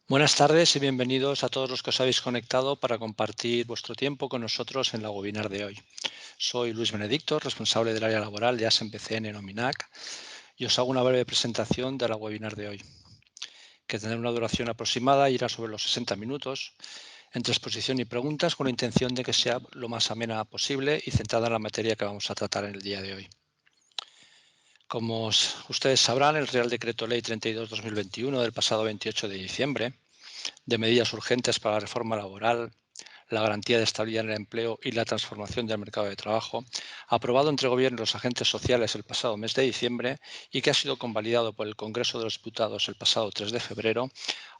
Buenas tardes y bienvenidos a todos los que os habéis conectado para compartir vuestro tiempo con nosotros en la webinar de hoy. Soy Luis Benedicto, responsable del área laboral de ASEM-BCN en Ominac, y os hago una breve presentación de la webinar de hoy, que tendrá una duración aproximada, irá sobre los 60 minutos, entre exposición y preguntas, con la intención de que sea lo más amena posible y centrada en la materia que vamos a tratar en el día de hoy. Como ustedes sabrán, el Real Decreto Ley 32/2021 del pasado 28 de diciembre, de medidas urgentes para la reforma laboral, la garantía de estabilidad en el empleo y la transformación del mercado de trabajo, aprobado entre el Gobierno y los agentes sociales el pasado mes de diciembre y que ha sido convalidado por el Congreso de los Diputados el pasado 3 de febrero,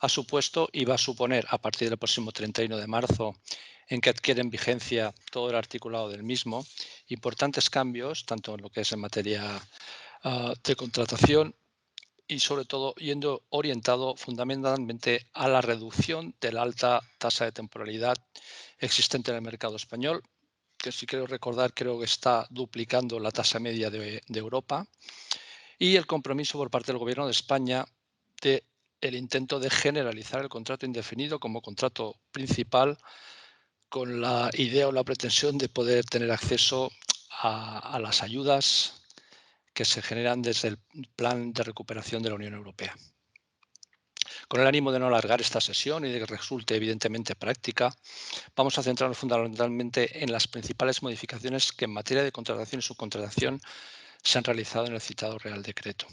ha supuesto y va a suponer, a partir del próximo 31 de marzo, en que adquieren vigencia todo el articulado del mismo, importantes cambios, tanto en lo que es en materia de contratación y sobre todo yendo orientado fundamentalmente a la reducción de la alta tasa de temporalidad existente en el mercado español, que si quiero recordar creo que está duplicando la tasa media de Europa, y el compromiso por parte del Gobierno de España de el intento de generalizar el contrato indefinido como contrato principal, con la idea o la pretensión de poder tener acceso a las ayudas que se generan desde el Plan de Recuperación de la Unión Europea. Con el ánimo de no alargar esta sesión y de que resulte evidentemente práctica, vamos a centrarnos fundamentalmente en las principales modificaciones que en materia de contratación y subcontratación se han realizado en el citado Real Decreto,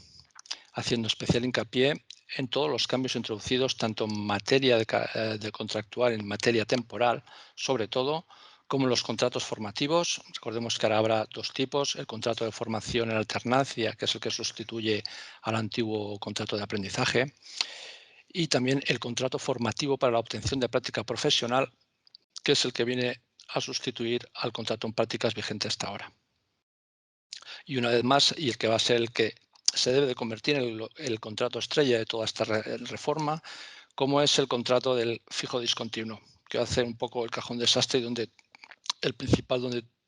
haciendo especial hincapié en todos los cambios introducidos tanto en materia de contractual, en materia temporal, sobre todo, como en los contratos formativos. Recordemos que ahora habrá dos tipos: el contrato de formación en alternancia, que es el que sustituye al antiguo contrato de aprendizaje, y también el contrato formativo para la obtención de práctica profesional, que es el que viene a sustituir al contrato en prácticas vigente hasta ahora. Y una vez más, y el que va a ser el que se debe de convertir en el contrato estrella de toda esta reforma, como es el contrato del fijo discontinuo, que va a hacer un poco el cajón desastre y donde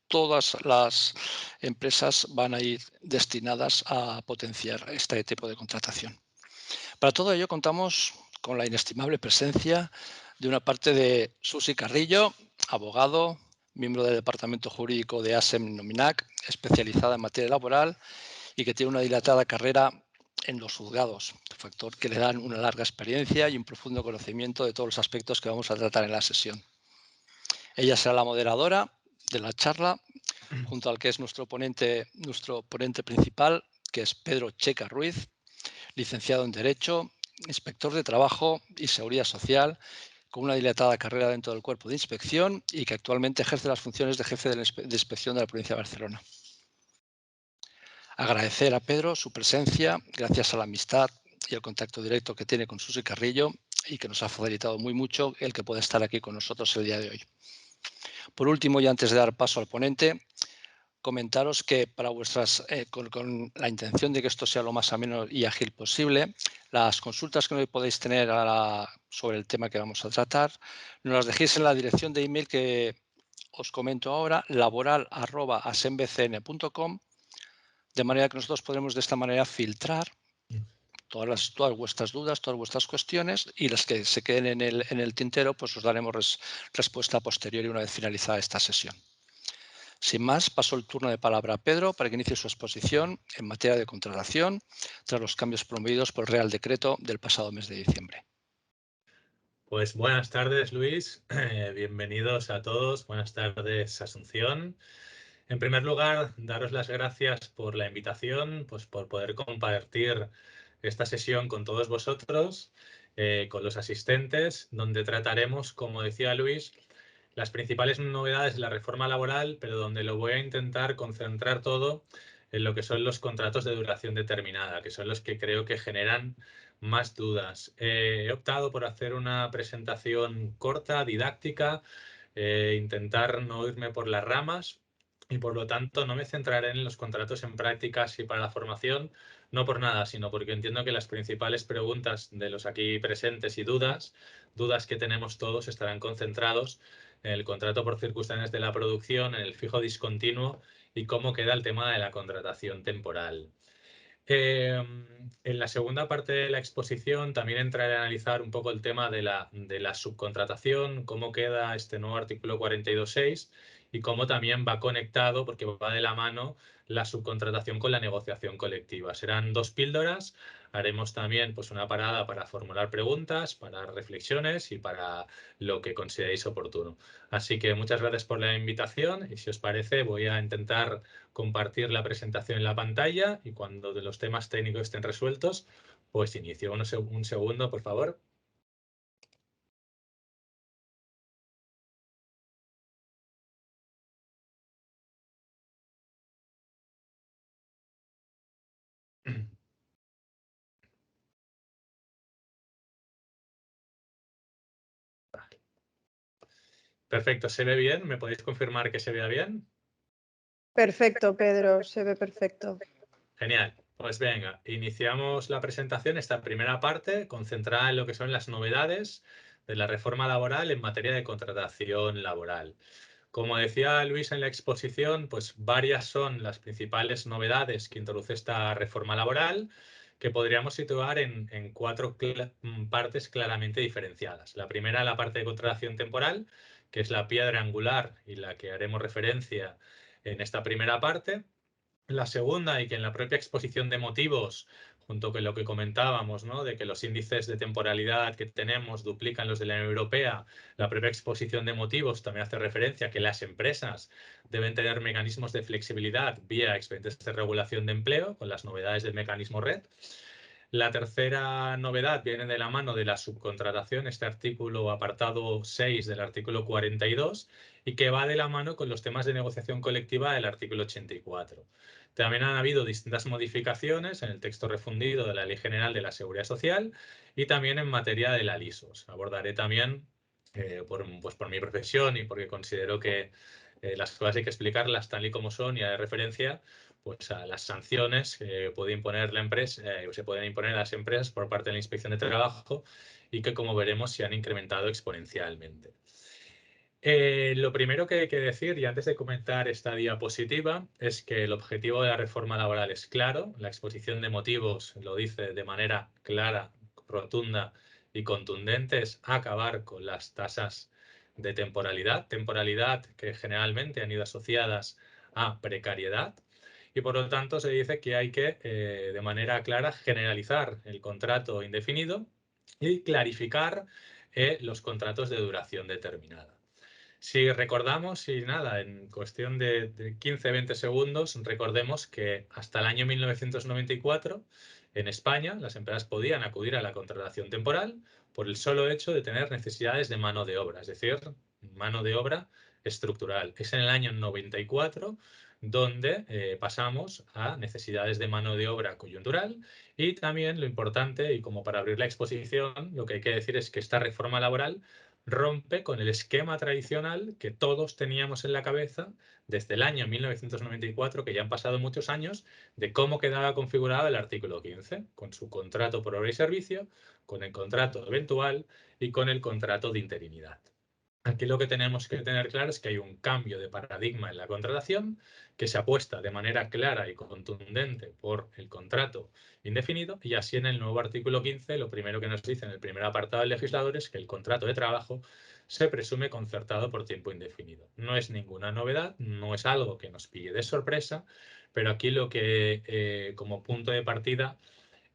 todas las empresas van a ir destinadas a potenciar este tipo de contratación. Para todo ello contamos con la inestimable presencia de una parte de Susi Carrillo, abogado, miembro del Departamento Jurídico de ASEM Nominac, especializada en materia laboral y que tiene una dilatada carrera en los juzgados, factor que le dan una larga experiencia y un profundo conocimiento de todos los aspectos que vamos a tratar en la sesión. Ella será la moderadora de la charla, junto al que es nuestro ponente principal, que es Pedro Checa Ruiz, licenciado en Derecho, inspector de Trabajo y Seguridad Social, con una dilatada carrera dentro del Cuerpo de Inspección y que actualmente ejerce las funciones de jefe de inspección de la provincia de Barcelona. Agradecer a Pedro su presencia, gracias a la amistad y el contacto directo que tiene con Susi Carrillo, y que nos ha facilitado mucho el que pueda estar aquí con nosotros el día de hoy. Por último, y antes de dar paso al ponente, comentaros que para con la intención de que esto sea lo más ameno y ágil posible, las consultas que hoy podéis tener sobre el tema que vamos a tratar, nos las dejéis en la dirección de email que os comento ahora, laboral@asembcn.com, de manera que nosotros podremos de esta manera filtrar todas vuestras dudas, todas vuestras cuestiones, y las que se queden en el tintero, pues os daremos respuesta posterior y una vez finalizada esta sesión. Sin más, paso el turno de palabra a Pedro para que inicie su exposición en materia de contratación tras los cambios promovidos por el Real Decreto del pasado mes de diciembre. Pues buenas tardes, Luis. Bienvenidos a todos. Buenas tardes, Asunción. En primer lugar, daros las gracias por la invitación, pues por poder compartir esta sesión con todos vosotros, con los asistentes, donde trataremos, como decía Luis, las principales novedades de la reforma laboral, pero donde lo voy a intentar concentrar todo en lo que son los contratos de duración determinada, que son los que creo que generan más dudas. He optado por hacer una presentación corta, didáctica, intentar no irme por las ramas y por lo tanto no me centraré en los contratos en prácticas y para la formación, no por nada, sino porque entiendo que las principales preguntas de los aquí presentes y dudas que tenemos todos estarán concentrados en el contrato por circunstancias de la producción, en el fijo discontinuo y cómo queda el tema de la contratación temporal. En la segunda parte de la exposición también entraré a analizar un poco el tema de la subcontratación, cómo queda este nuevo artículo 42.6 y cómo también va conectado, porque va de la mano, la subcontratación con la negociación colectiva. Serán dos píldoras. Haremos también pues, una parada para formular preguntas, para reflexiones y para lo que consideréis oportuno. Así que muchas gracias por la invitación y si os parece voy a intentar compartir la presentación en la pantalla y cuando de los temas técnicos estén resueltos, pues inicio. Un segundo, por favor. Perfecto, ¿se ve bien? ¿Me podéis confirmar que se vea bien? Perfecto, Pedro, se ve perfecto. Genial. Pues venga, iniciamos la presentación, esta primera parte, concentrada en lo que son las novedades de la reforma laboral en materia de contratación laboral. Como decía Luis en la exposición, pues varias son las principales novedades que introduce esta reforma laboral, que podríamos situar en cuatro partes claramente diferenciadas. La primera, la parte de contratación temporal, que es la piedra angular y la que haremos referencia en esta primera parte. La segunda, y que en la propia exposición de motivos, junto con lo que comentábamos, ¿no? De que los índices de temporalidad que tenemos duplican los de la Unión Europea, la propia exposición de motivos también hace referencia a que las empresas deben tener mecanismos de flexibilidad vía expedientes de regulación de empleo, con las novedades del mecanismo RED. La tercera novedad viene de la mano de la subcontratación, este artículo apartado 6 del artículo 42, y que va de la mano con los temas de negociación colectiva del artículo 84. También han habido distintas modificaciones en el texto refundido de la Ley General de la Seguridad Social y también en materia de la LISOS. Abordaré también, por mi profesión y porque considero que las cosas hay que explicarlas tal y como son y de referencia pues, a las sanciones que puede imponer la empresa, se pueden imponer a las empresas por parte de la Inspección de Trabajo y que, como veremos, se han incrementado exponencialmente. Lo primero que hay que decir, y antes de comentar esta diapositiva, es que el objetivo de la reforma laboral es claro. La exposición de motivos lo dice de manera clara, rotunda y contundente, es acabar con las tasas de temporalidad que generalmente han ido asociadas a precariedad. Y por lo tanto se dice que hay que, de manera clara, generalizar el contrato indefinido y clarificar los contratos de duración determinada. Si recordamos, y nada, en cuestión de 15-20 segundos, recordemos que hasta el año 1994 en España las empresas podían acudir a la contratación temporal por el solo hecho de tener necesidades de mano de obra, es decir, mano de obra estructural. Es en el año 94 donde pasamos a necesidades de mano de obra coyuntural y también lo importante, y como para abrir la exposición, lo que hay que decir es que esta reforma laboral rompe con el esquema tradicional que todos teníamos en la cabeza desde el año 1994, que ya han pasado muchos años, de cómo quedaba configurado el artículo 15, con su contrato por obra y servicio, con el contrato eventual y con el contrato de interinidad. Aquí lo que tenemos que tener claro es que hay un cambio de paradigma en la contratación, que se apuesta de manera clara y contundente por el contrato indefinido, y así en el nuevo artículo 15 lo primero que nos dice en el primer apartado del legislador es que el contrato de trabajo se presume concertado por tiempo indefinido. No es ninguna novedad, no es algo que nos pille de sorpresa, pero aquí lo que como punto de partida,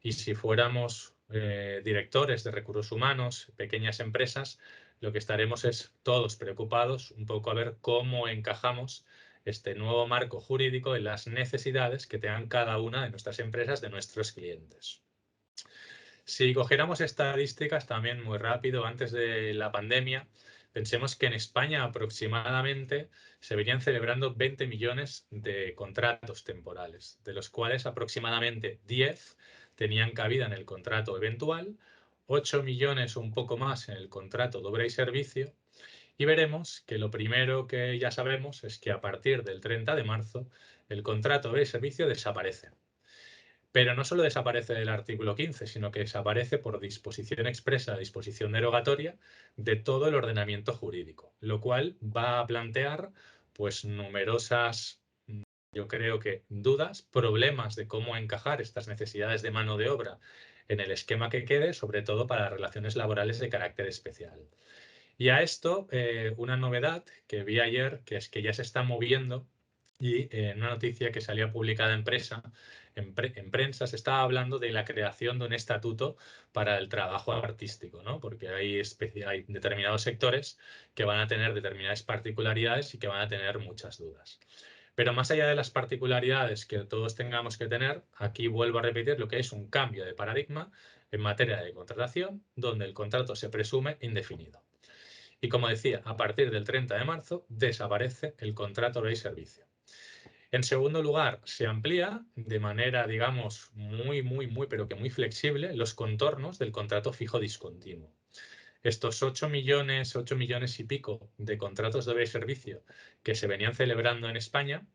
y si fuéramos directores de recursos humanos, pequeñas empresas, lo que estaremos es todos preocupados un poco a ver cómo encajamos este nuevo marco jurídico en las necesidades que tengan cada una de nuestras empresas, de nuestros clientes. Si cogiéramos estadísticas también muy rápido, antes de la pandemia, pensemos que en España aproximadamente se venían celebrando 20 millones de contratos temporales, de los cuales aproximadamente 10 tenían cabida en el contrato eventual, 8 millones o un poco más en el contrato de obra y servicio, y veremos que lo primero que ya sabemos es que a partir del 30 de marzo el contrato de obra y servicio desaparece. Pero no solo desaparece del artículo 15, sino que desaparece por disposición expresa, disposición derogatoria de todo el ordenamiento jurídico, lo cual va a plantear pues numerosas yo creo que dudas, problemas de cómo encajar estas necesidades de mano de obra en el esquema que quede, sobre todo para las relaciones laborales de carácter especial. Y a esto, una novedad que vi ayer, que es que ya se está moviendo y en una noticia que salió publicada en prensa se estaba hablando de la creación de un estatuto para el trabajo artístico, ¿no? Porque hay determinados sectores que van a tener determinadas particularidades y que van a tener muchas dudas. Pero más allá de las particularidades que todos tengamos que tener, aquí vuelvo a repetir lo que es un cambio de paradigma en materia de contratación, donde el contrato se presume indefinido. Y como decía, a partir del 30 de marzo desaparece el contrato de servicio. En segundo lugar, se amplía de manera, digamos, pero que muy flexible los contornos del contrato fijo discontinuo. Estos 8 millones y pico de contratos de obra y servicio que se venían celebrando en España,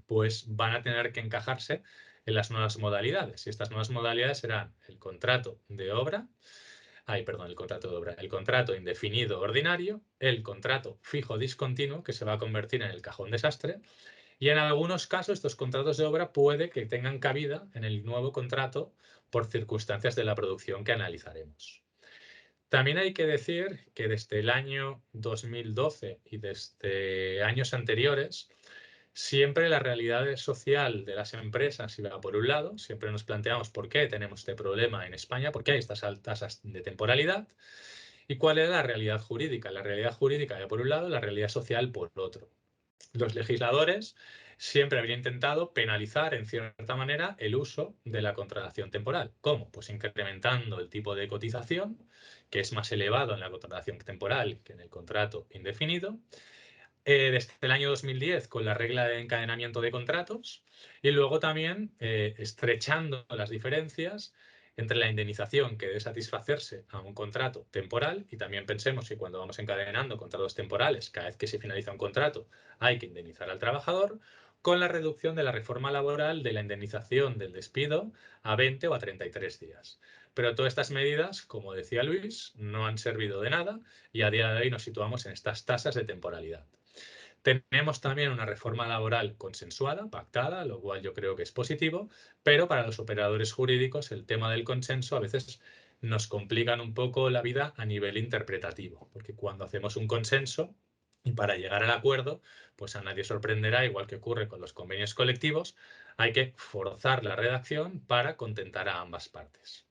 pues van a tener que encajarse en las nuevas modalidades. Y estas nuevas modalidades serán el contrato de obra, el contrato indefinido ordinario, el contrato fijo discontinuo, que se va a convertir en el cajón desastre, y en algunos casos estos contratos de obra puede que tengan cabida en el nuevo contrato por circunstancias de la producción que analizaremos. También hay que decir que desde el año 2012 y desde años anteriores, siempre la realidad social de las empresas iba por un lado, siempre nos planteamos por qué tenemos este problema en España, por qué hay estas altas tasas de temporalidad y cuál es la realidad jurídica. La realidad jurídica iba por un lado, la realidad social por otro. Los legisladores siempre habrían intentado penalizar en cierta manera el uso de la contratación temporal. ¿Cómo? Pues incrementando el tipo de cotización, que es más elevado en la contratación temporal que en el contrato indefinido, desde el año 2010 con la regla de encadenamiento de contratos y luego también estrechando las diferencias entre la indemnización que debe satisfacerse a un contrato temporal, y también pensemos que cuando vamos encadenando contratos temporales, cada vez que se finaliza un contrato hay que indemnizar al trabajador, con la reducción de la reforma laboral de la indemnización del despido a 20 o a 33 días. Pero todas estas medidas, como decía Luis, no han servido de nada y a día de hoy nos situamos en estas tasas de temporalidad. Tenemos también una reforma laboral consensuada, pactada, lo cual yo creo que es positivo, pero para los operadores jurídicos el tema del consenso a veces nos complican un poco la vida a nivel interpretativo, porque cuando hacemos un consenso y para llegar al acuerdo, pues a nadie sorprenderá, igual que ocurre con los convenios colectivos, hay que forzar la redacción para contentar a ambas partes.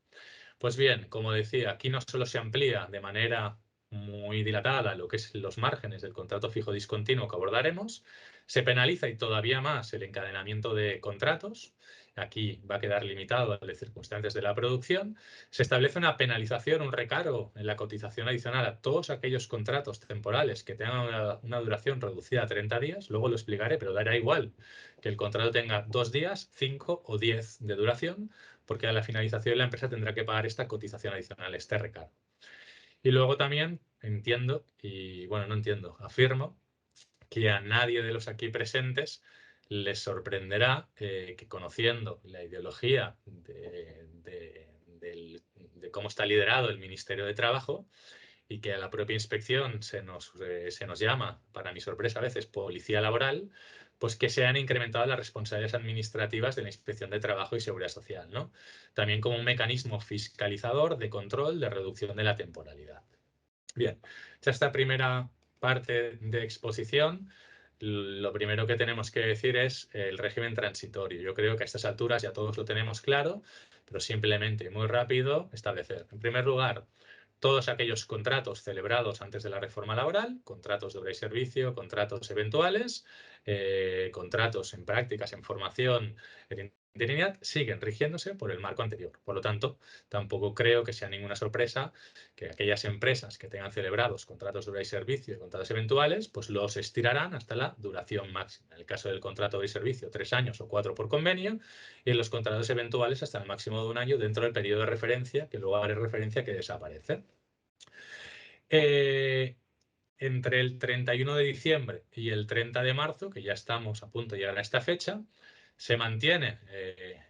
Pues bien, como decía, aquí no solo se amplía de manera muy dilatada lo que es los márgenes del contrato fijo discontinuo que abordaremos, se penaliza y todavía más el encadenamiento de contratos. Aquí va a quedar limitado a las circunstancias de la producción. Se establece una penalización, un recargo en la cotización adicional a todos aquellos contratos temporales que tengan una duración reducida a 30 días. Luego lo explicaré, pero dará igual que el contrato tenga 2 días, 5 o 10 de duración, porque a la finalización la empresa tendrá que pagar esta cotización adicional, este recargo. Y luego también entiendo, y bueno, no entiendo, afirmo que a nadie de los aquí presentes les sorprenderá que conociendo la ideología de cómo está liderado el Ministerio de Trabajo y que a la propia inspección se nos llama, para mi sorpresa a veces, policía laboral, pues que se han incrementado las responsabilidades administrativas de la Inspección de Trabajo y Seguridad Social, ¿no? También como un mecanismo fiscalizador de control de reducción de la temporalidad. Bien, ya esta primera parte de exposición, lo primero que tenemos que decir es el régimen transitorio. Yo creo que a estas alturas ya todos lo tenemos claro, pero simplemente muy rápido establecer. En primer lugar, todos aquellos contratos celebrados antes de la reforma laboral, contratos de obra y servicio, contratos eventuales, contratos en prácticas, en formación, en interinidad, siguen rigiéndose por el marco anterior. Por lo tanto, tampoco creo que sea ninguna sorpresa que aquellas empresas que tengan celebrados contratos de obra y servicio y contratos eventuales, pues los estirarán hasta la duración máxima. En el caso del contrato de obra y servicio, 3 años o 4 por convenio, y en los contratos eventuales hasta el máximo de 1 año dentro del periodo de referencia, que luego haré referencia que desaparece. Entre el 31 de diciembre y el 30 de marzo, que ya estamos a punto de llegar a esta fecha, se mantiene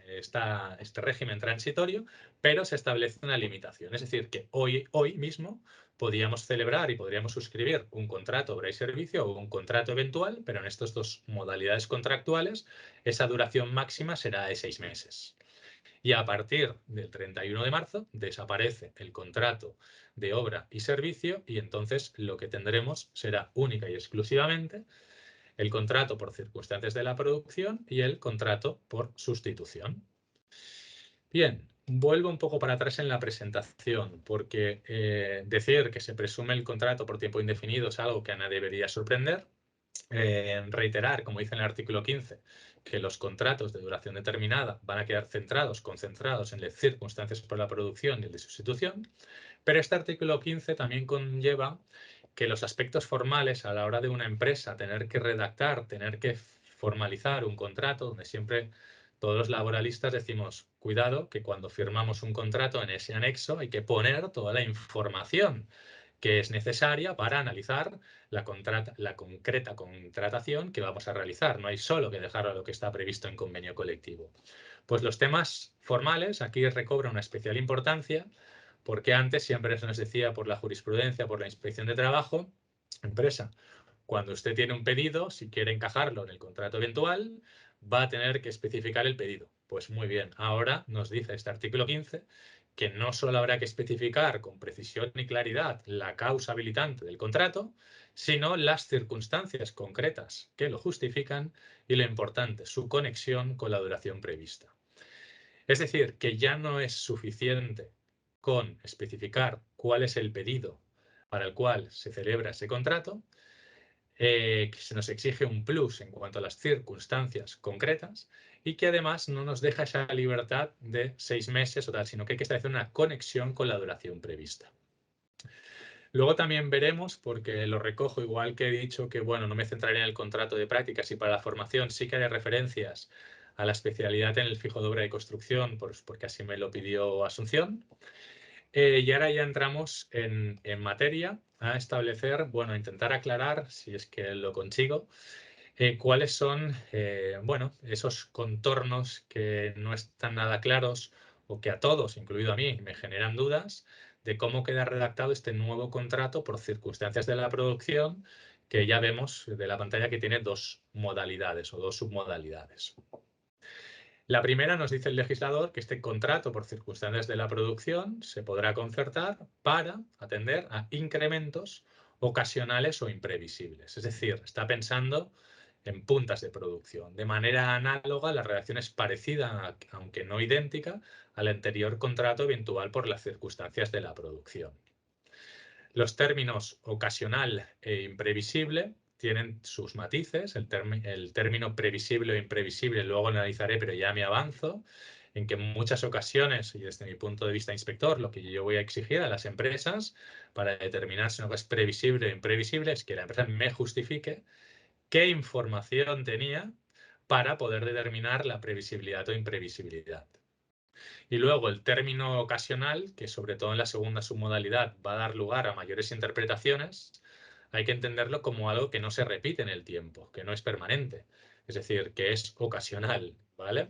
este régimen transitorio, pero se establece una limitación. Es decir, que hoy mismo podíamos celebrar y podríamos suscribir un contrato obra y servicio o un contrato eventual, pero en estas dos modalidades contractuales esa duración máxima será de 6 meses. Y a partir del 31 de marzo desaparece el contrato de obra y servicio y entonces lo que tendremos será única y exclusivamente el contrato por circunstancias de la producción y el contrato por sustitución. Bien, vuelvo un poco para atrás en la presentación, porque decir que se presume el contrato por tiempo indefinido es algo que a nadie debería sorprender. Reiterar, como dice en el artículo 15, que los contratos de duración determinada van a quedar concentrados en las circunstancias por la producción y el de sustitución, pero este artículo 15 también conlleva que los aspectos formales a la hora de una empresa tener que redactar, tener que formalizar un contrato, donde siempre todos los laboralistas decimos, cuidado, que cuando firmamos un contrato en ese anexo hay que poner toda la información que es necesaria para analizar la concreta contratación que vamos a realizar. No hay solo que dejarlo a lo que está previsto en convenio colectivo. Pues los temas formales aquí recobran una especial importancia porque antes siempre se nos decía por la jurisprudencia, por la inspección de trabajo, empresa, cuando usted tiene un pedido, si quiere encajarlo en el contrato eventual, va a tener que especificar el pedido. Pues muy bien, ahora nos dice este artículo 15 que no solo habrá que especificar con precisión y claridad la causa habilitante del contrato, sino las circunstancias concretas que lo justifican y lo importante, su conexión con la duración prevista. Es decir, que ya no es suficiente con especificar cuál es el pedido para el cual se celebra ese contrato, que se nos exige un plus en cuanto a las circunstancias concretas y que además no nos deja esa libertad de 6 meses o tal, sino que hay que establecer una conexión con la duración prevista. Luego también veremos, porque lo recojo igual que he dicho que, bueno, no me centraré en el contrato de prácticas y para la formación sí que hay referencias a la especialidad en el fijo de obra y construcción, pues porque así me lo pidió Asunción. Y ahora ya entramos en materia a establecer, bueno, a intentar aclarar, si es que lo consigo, cuáles son, bueno, esos contornos que no están nada claros o que a todos, incluido a mí, me generan dudas de cómo queda redactado este nuevo contrato por circunstancias de la producción, que ya vemos de la pantalla que tiene dos modalidades o dos submodalidades. La primera nos dice el legislador que este contrato por circunstancias de la producción se podrá concertar para atender a incrementos ocasionales o imprevisibles. Es decir, está pensando en puntas de producción. De manera análoga, la redacción es parecida, aunque no idéntica, al anterior contrato eventual por las circunstancias de la producción. Los términos ocasional e imprevisible tienen sus matices. El término previsible o imprevisible luego analizaré, pero ya me avanzo, en que en muchas ocasiones, y desde mi punto de vista inspector, lo que yo voy a exigir a las empresas para determinar si algo es previsible o imprevisible es que la empresa me justifique qué información tenía para poder determinar la previsibilidad o imprevisibilidad. Y luego el término ocasional, que sobre todo en la segunda submodalidad va a dar lugar a mayores interpretaciones, hay que entenderlo como algo que no se repite en el tiempo, que no es permanente, es decir, que es ocasional, ¿vale?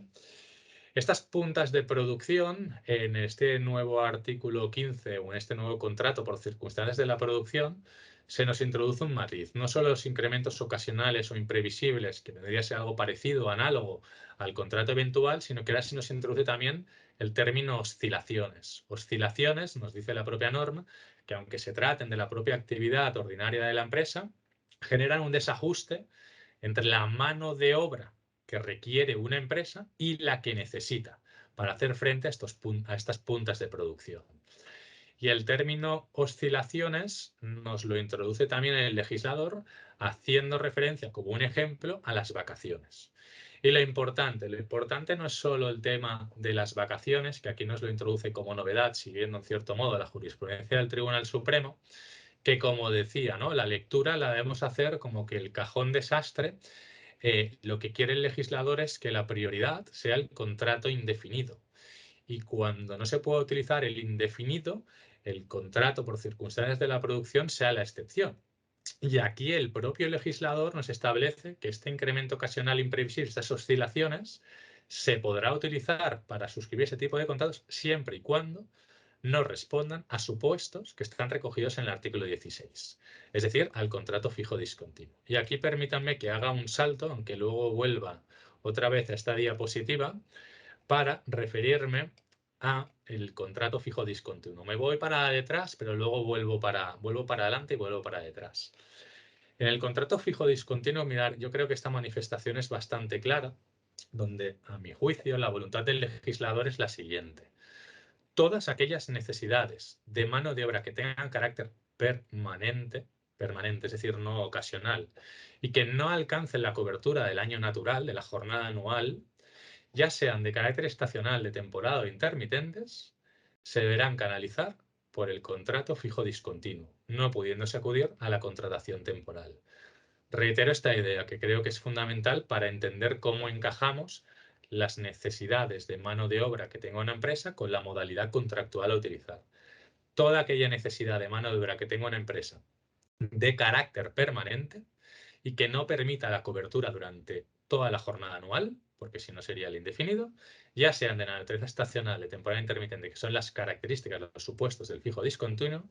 Estas puntas de producción, en este nuevo artículo 15 o en este nuevo contrato por circunstancias de la producción, se nos introduce un matiz. No solo los incrementos ocasionales o imprevisibles, que tendría que ser algo parecido, análogo al contrato eventual, sino que ahora se nos introduce también el término oscilaciones. Oscilaciones, nos dice la propia norma, que aunque se traten de la propia actividad ordinaria de la empresa, generan un desajuste entre la mano de obra que requiere una empresa y la que necesita para hacer frente a estas puntas de producción. Y el término oscilaciones nos lo introduce también el legislador, haciendo referencia como un ejemplo a las vacaciones. Y lo importante no es solo el tema de las vacaciones, que aquí nos lo introduce como novedad, siguiendo en cierto modo la jurisprudencia del Tribunal Supremo, que como decía, ¿no? La lectura la debemos hacer como que el cajón desastre, lo que quiere el legislador es que la prioridad sea el contrato indefinido. Y cuando no se pueda utilizar el indefinido, el contrato por circunstancias de la producción sea la excepción. Y aquí el propio legislador nos establece que este incremento ocasional imprevisible, estas oscilaciones, se podrá utilizar para suscribir ese tipo de contratos siempre y cuando no respondan a supuestos que están recogidos en el artículo 16, es decir, al contrato fijo discontinuo. Y aquí permítanme que haga un salto, aunque luego vuelva otra vez a esta diapositiva, para referirme a el contrato fijo discontinuo. Me voy para detrás, pero luego vuelvo para adelante y vuelvo para detrás. En el contrato fijo discontinuo, mirar, yo creo que esta manifestación es bastante clara, donde, a mi juicio, la voluntad del legislador es la siguiente. Todas aquellas necesidades de mano de obra que tengan carácter permanente, es decir, no ocasional, y que no alcancen la cobertura del año natural, de la jornada anual, ya sean de carácter estacional, de temporada o intermitentes, se deberán canalizar por el contrato fijo discontinuo, no pudiéndose acudir a la contratación temporal. Reitero esta idea, que creo que es fundamental para entender cómo encajamos las necesidades de mano de obra que tenga una empresa con la modalidad contractual a utilizar. Toda aquella necesidad de mano de obra que tenga una empresa de carácter permanente y que no permita la cobertura durante toda la jornada anual, porque si no sería el indefinido, ya sean de naturaleza estacional, de temporada intermitente, que son las características, los supuestos del fijo discontinuo,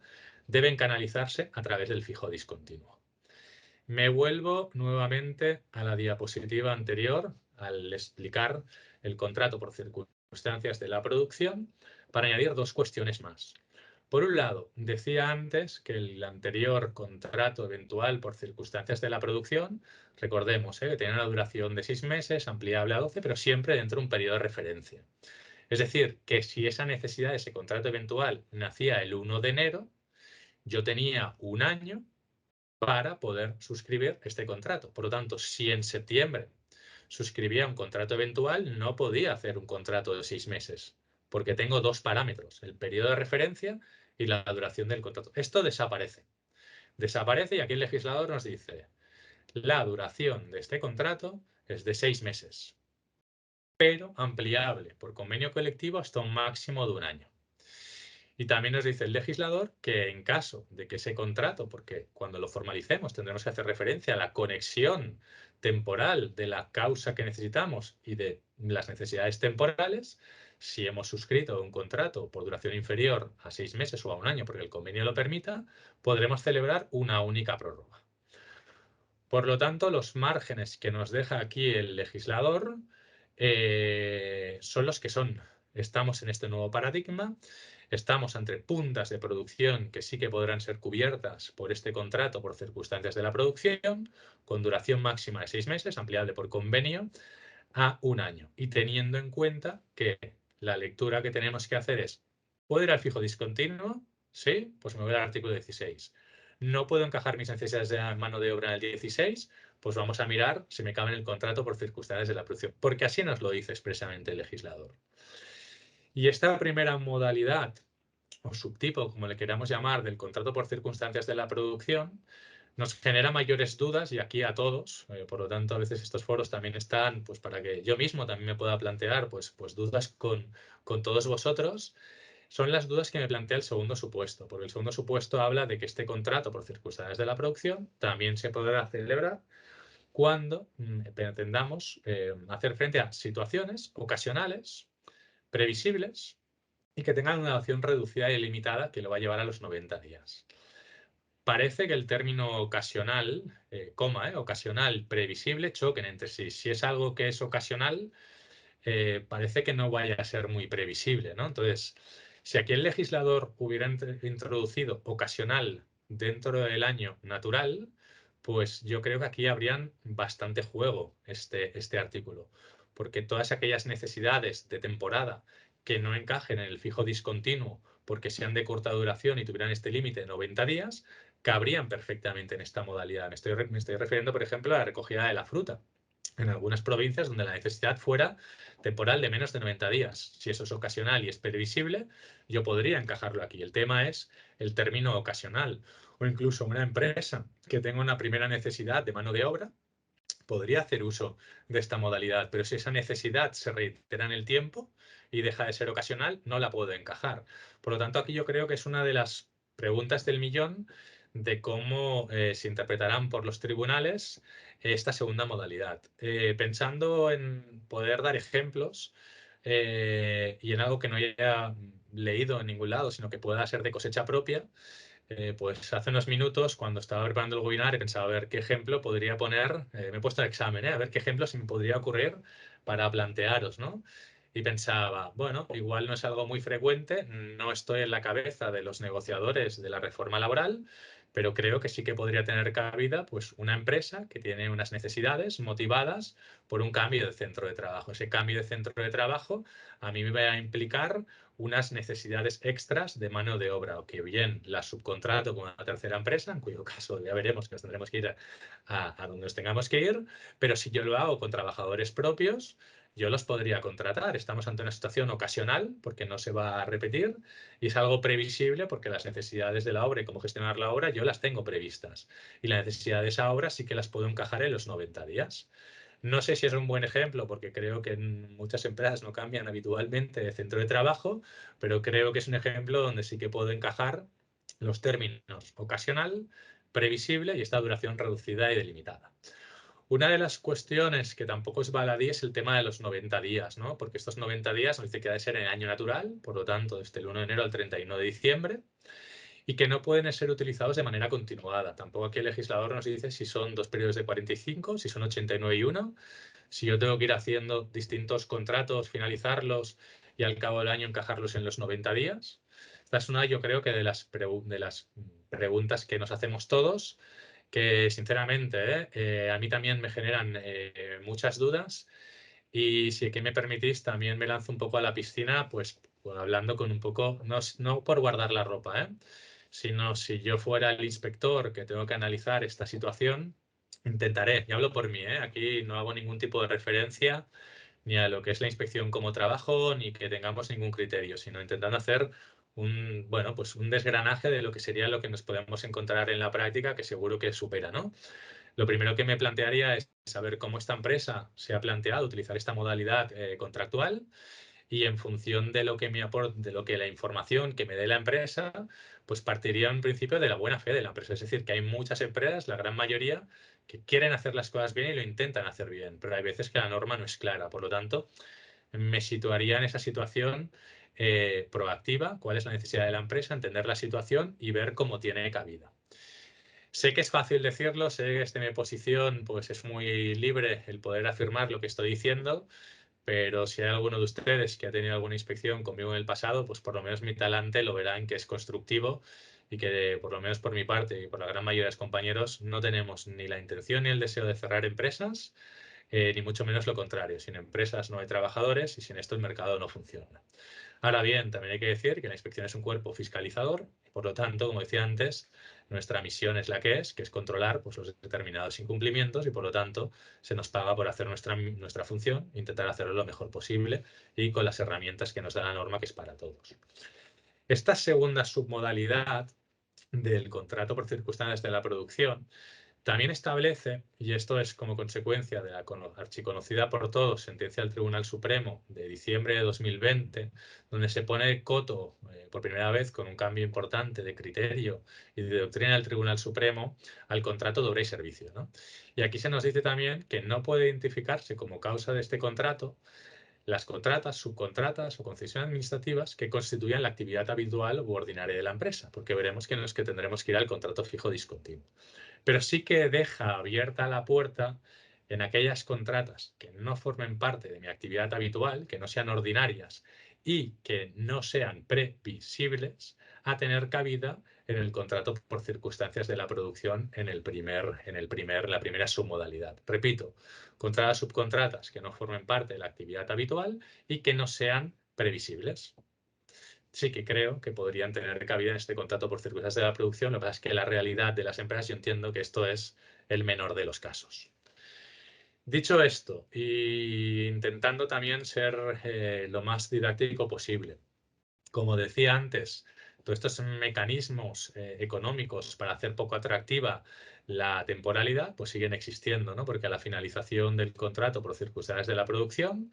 deben canalizarse a través del fijo discontinuo. Me vuelvo nuevamente a la diapositiva anterior al explicar el contrato por circunstancias de la producción para añadir dos cuestiones más. Por un lado, decía antes que el anterior contrato eventual por circunstancias de la producción, recordemos que tenía una duración de 6 meses, ampliable a 12, pero siempre dentro de un periodo de referencia. Es decir, que si esa necesidad de ese contrato eventual nacía el 1 de enero, yo tenía un año para poder suscribir este contrato. Por lo tanto, si en septiembre suscribía un contrato eventual, no podía hacer un contrato de 6 meses, porque tengo dos parámetros, el periodo de referencia y la duración del contrato. Esto desaparece. Desaparece y aquí el legislador nos dice, la duración de este contrato es de 6 meses, pero ampliable por convenio colectivo hasta un máximo de un año. Y también nos dice el legislador que en caso de que ese contrato, porque cuando lo formalicemos tendremos que hacer referencia a la conexión temporal de la causa que necesitamos y de las necesidades temporales, si hemos suscrito un contrato por duración inferior a 6 meses o a un año, porque el convenio lo permita, podremos celebrar una única prórroga. Por lo tanto, los márgenes que nos deja aquí el legislador son los que son. Estamos en este nuevo paradigma, estamos entre puntas de producción que sí que podrán ser cubiertas por este contrato por circunstancias de la producción, con duración máxima de 6 meses, ampliable por convenio, a un año. Y teniendo en cuenta que la lectura que tenemos que hacer es, ¿puedo ir al fijo discontinuo? Sí, pues me voy al artículo 16. ¿No puedo encajar mis necesidades de mano de obra en el 16? Pues vamos a mirar si me cabe en el contrato por circunstancias de la producción, porque así nos lo dice expresamente el legislador. Y esta primera modalidad, o subtipo, como le queramos llamar, del contrato por circunstancias de la producción, nos genera mayores dudas y aquí a todos, por lo tanto a veces estos foros también están pues para que yo mismo también me pueda plantear pues dudas con todos vosotros. Son las dudas que me plantea el segundo supuesto, porque el segundo supuesto habla de que este contrato por circunstancias de la producción también se podrá celebrar cuando pretendamos hacer frente a situaciones ocasionales, previsibles y que tengan una duración reducida y limitada que lo va a llevar a los 90 días. Parece que el término ocasional, ocasional, previsible, choquen entre sí. Si es algo que es ocasional, parece que no vaya a ser muy previsible, ¿no? Entonces, si aquí el legislador hubiera introducido ocasional dentro del año natural, pues yo creo que aquí habrían bastante juego este artículo, porque todas aquellas necesidades de temporada que no encajen en el fijo discontinuo porque sean de corta duración y tuvieran este límite de 90 días, cabrían perfectamente en esta modalidad. Me estoy refiriendo, por ejemplo, a la recogida de la fruta en algunas provincias donde la necesidad fuera temporal de menos de 90 días. Si eso es ocasional y es previsible, yo podría encajarlo aquí. El tema es el término ocasional. O incluso una empresa que tenga una primera necesidad de mano de obra podría hacer uso de esta modalidad, pero si esa necesidad se reitera en el tiempo y deja de ser ocasional, no la puedo encajar. Por lo tanto, aquí yo creo que es una de las preguntas del millón de cómo se interpretarán por los tribunales esta segunda modalidad. Pensando en poder dar ejemplos, y en algo que no haya leído en ningún lado, sino que pueda ser de cosecha propia, pues hace unos minutos, cuando estaba preparando el webinar, he pensado a ver qué ejemplo podría poner, me he puesto el examen, a ver qué ejemplo se me podría ocurrir para plantearos, ¿no? Y pensaba, bueno, igual no es algo muy frecuente, no estoy en la cabeza de los negociadores de la reforma laboral, pero creo que sí que podría tener cabida pues, una empresa que tiene unas necesidades motivadas por un cambio de centro de trabajo. Ese cambio de centro de trabajo a mí me va a implicar unas necesidades extras de mano de obra, o que bien la subcontrato con una tercera empresa, en cuyo caso ya veremos que nos tendremos que ir a donde nos tengamos que ir, pero si yo lo hago con trabajadores propios, yo los podría contratar. Estamos ante una situación ocasional, porque no se va a repetir, y es algo previsible, porque las necesidades de la obra y cómo gestionar la obra yo las tengo previstas. Y la necesidad de esa obra sí que las puedo encajar en los 90 días. No sé si es un buen ejemplo, porque creo que en muchas empresas no cambian habitualmente de centro de trabajo, pero creo que es un ejemplo donde sí que puedo encajar los términos ocasional, previsible y esta duración reducida y delimitada. Una de las cuestiones que tampoco es baladí es el tema de los 90 días, ¿no? Porque estos 90 días nos dice que ha de ser en año natural, por lo tanto, desde el 1 de enero al 31 de diciembre, y que no pueden ser utilizados de manera continuada. Tampoco aquí el legislador nos dice si son 2 periodos de 45, si son 89 y 1, si yo tengo que ir haciendo distintos contratos, finalizarlos y al cabo del año encajarlos en los 90 días. Esta es una, yo creo que de las preguntas que nos hacemos todos, que sinceramente a mí también me generan muchas dudas, y si que me permitís también me lanzo un poco a la piscina, pues hablando con un poco, no por guardar la ropa, sino si yo fuera el inspector que tengo que analizar esta situación, intentaré, y hablo por mí, aquí no hago ningún tipo de referencia ni a lo que es la inspección como trabajo, ni que tengamos ningún criterio, sino intentando hacer bueno, pues un desgranaje de lo que sería lo que nos podemos encontrar en la práctica, que seguro que supera, ¿no? Lo primero que me plantearía es saber cómo esta empresa se ha planteado utilizar esta modalidad contractual, y en función de lo que me aporte, de lo que la información que me dé la empresa, pues partiría en principio de la buena fe de la empresa. Es decir, que hay muchas empresas, la gran mayoría, que quieren hacer las cosas bien y lo intentan hacer bien, pero hay veces que la norma no es clara. Por lo tanto, me situaría en esa situación proactiva, cuál es la necesidad de la empresa, entender la situación y ver cómo tiene cabida. Sé que es fácil decirlo, sé que desde mi posición pues es muy libre el poder afirmar lo que estoy diciendo, pero si hay alguno de ustedes que ha tenido alguna inspección conmigo en el pasado, pues por lo menos mi talante lo verán que es constructivo, y que por lo menos por mi parte y por la gran mayoría de los compañeros no tenemos ni la intención ni el deseo de cerrar empresas, ni mucho menos lo contrario. Sin empresas no hay trabajadores, y sin esto el mercado no funciona. Ahora bien, también hay que decir que la inspección es un cuerpo fiscalizador y, por lo tanto, como decía antes, nuestra misión es la que es controlar pues, los determinados incumplimientos, y, por lo tanto, se nos paga por hacer nuestra función, intentar hacerlo lo mejor posible y con las herramientas que nos da la norma, que es para todos. Esta segunda submodalidad del contrato por circunstancias de la producción también establece, y esto es como consecuencia de la archiconocida por todos sentencia del Tribunal Supremo de diciembre de 2020, donde se pone coto por primera vez, con un cambio importante de criterio y de doctrina del Tribunal Supremo, al contrato de obra y servicio, ¿no? Y aquí se nos dice también que no puede identificarse como causa de este contrato las contratas, subcontratas o concesiones administrativas que constituyan la actividad habitual u ordinaria de la empresa, porque veremos que no es que tendremos que ir al contrato fijo discontinuo. Pero sí que deja abierta la puerta en aquellas contratas que no formen parte de mi actividad habitual, que no sean ordinarias y que no sean previsibles, a tener cabida en el contrato por circunstancias de la producción en la primera submodalidad. Repito, contratas subcontratas que no formen parte de la actividad habitual y que no sean previsibles. Sí que creo que podrían tener cabida en este contrato por circunstancias de la producción. Lo que pasa es que la realidad de las empresas, yo entiendo que esto es el menor de los casos. Dicho esto, y intentando también ser lo más didáctico posible, como decía antes, todos estos mecanismos económicos para hacer poco atractiva la temporalidad, pues siguen existiendo, ¿no? Porque a la finalización del contrato por circunstancias de la producción,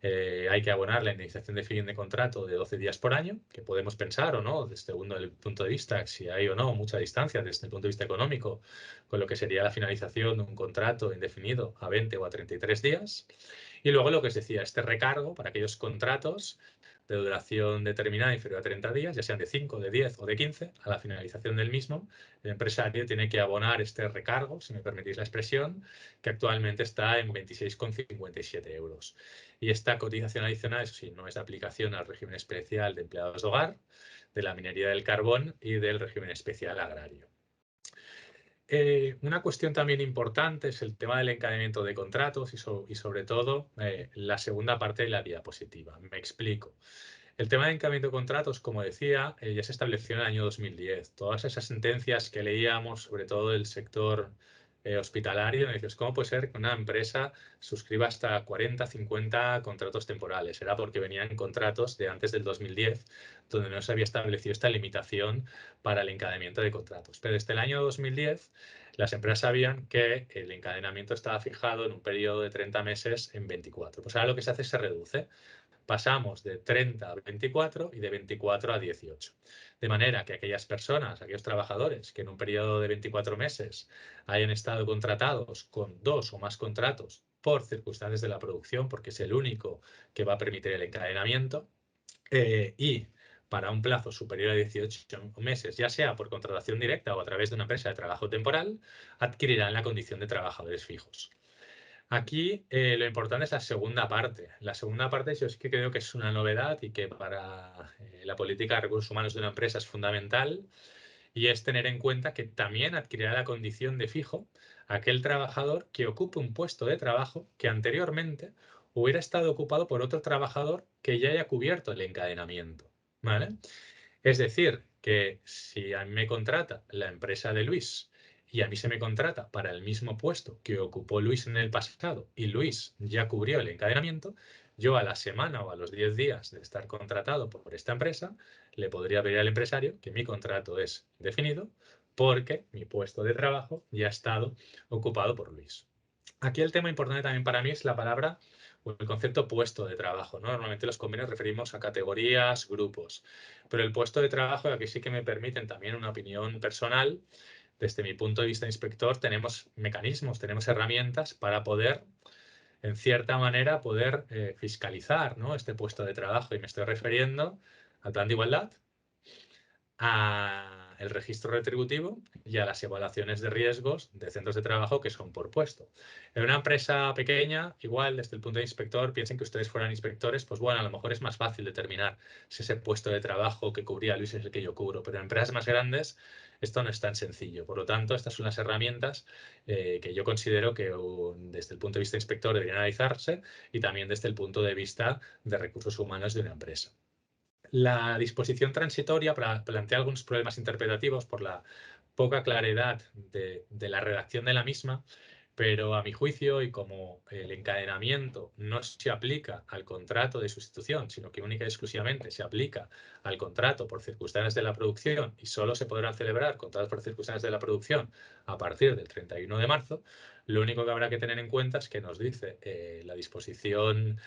hay que abonar la indemnización de fin de contrato de 12 días por año, que podemos pensar o no, desde el punto de vista, si hay o no mucha distancia desde el punto de vista económico, con lo que sería la finalización de un contrato indefinido a 20 o a 33 días. Y luego lo que os decía, este recargo para aquellos contratos de duración determinada inferior a 30 días, ya sean de 5, de 10 o de 15, a la finalización del mismo, el empresario tiene que abonar este recargo, si me permitís la expresión, que actualmente está en 26,57 euros. Y esta cotización adicional, eso sí, no es de aplicación al régimen especial de empleados de hogar, de la minería del carbón y del régimen especial agrario. Una cuestión también importante es el tema del encadenamiento de contratos y sobre todo la segunda parte de la diapositiva. Me explico. El tema de encadenamiento de contratos, como decía, ya se estableció en el año 2010. Todas esas sentencias que leíamos, sobre todo del sector hospitalario, dices, ¿cómo puede ser que una empresa suscriba hasta 40, 50 contratos temporales? Era porque venían contratos de antes del 2010, donde no se había establecido esta limitación para el encadenamiento de contratos. Pero desde el año 2010, las empresas sabían que el encadenamiento estaba fijado en un periodo de 30 meses en 24. Pues ahora lo que se hace es se reduce. Pasamos de 30 a 24 y de 24 a 18. De manera que aquellas personas, aquellos trabajadores que en un periodo de 24 meses hayan estado contratados con 2 o más contratos por circunstancias de la producción, porque es el único que va a permitir el encadenamiento, y para un plazo superior a 18 meses, ya sea por contratación directa o a través de una empresa de trabajo temporal, adquirirán la condición de trabajadores fijos. Aquí lo importante es la segunda parte. La segunda parte yo sí que creo que es una novedad y que para la política de recursos humanos de una empresa es fundamental, y es tener en cuenta que también adquirirá la condición de fijo aquel trabajador que ocupe un puesto de trabajo que anteriormente hubiera estado ocupado por otro trabajador que ya haya cubierto el encadenamiento, ¿vale? Es decir, que si a mí me contrata la empresa de Luis y a mí se me contrata para el mismo puesto que ocupó Luis en el pasado y Luis ya cubrió el encadenamiento, yo a la semana o a los 10 días de estar contratado por esta empresa, le podría pedir al empresario que mi contrato es indefinido porque mi puesto de trabajo ya ha estado ocupado por Luis. Aquí el tema importante también para mí es la palabra o el concepto puesto de trabajo, ¿no? Normalmente los convenios referimos a categorías, grupos, pero el puesto de trabajo, aquí sí que me permiten también una opinión personal. Desde mi punto de vista de inspector, tenemos mecanismos, tenemos herramientas para poder, en cierta manera, poder fiscalizar, ¿no?, este puesto de trabajo. Y me estoy refiriendo al plan de igualdad, al registro retributivo y a las evaluaciones de riesgos de centros de trabajo que son por puesto. En una empresa pequeña, igual desde el punto de inspector, piensen que ustedes fueran inspectores, pues bueno, a lo mejor es más fácil determinar si ese puesto de trabajo que cubría Luis es el que yo cubro, pero en empresas más grandes esto no es tan sencillo. Por lo tanto, estas son las herramientas que yo considero que desde el punto de vista inspector deberían analizarse y también desde el punto de vista de recursos humanos de una empresa. La disposición transitoria plantea algunos problemas interpretativos por la poca claridad de la redacción de la misma, pero a mi juicio, y como el encadenamiento no se aplica al contrato de sustitución, sino que única y exclusivamente se aplica al contrato por circunstancias de la producción y solo se podrán celebrar contratos por circunstancias de la producción a partir del 31 de marzo, lo único que habrá que tener en cuenta es que nos dice la disposición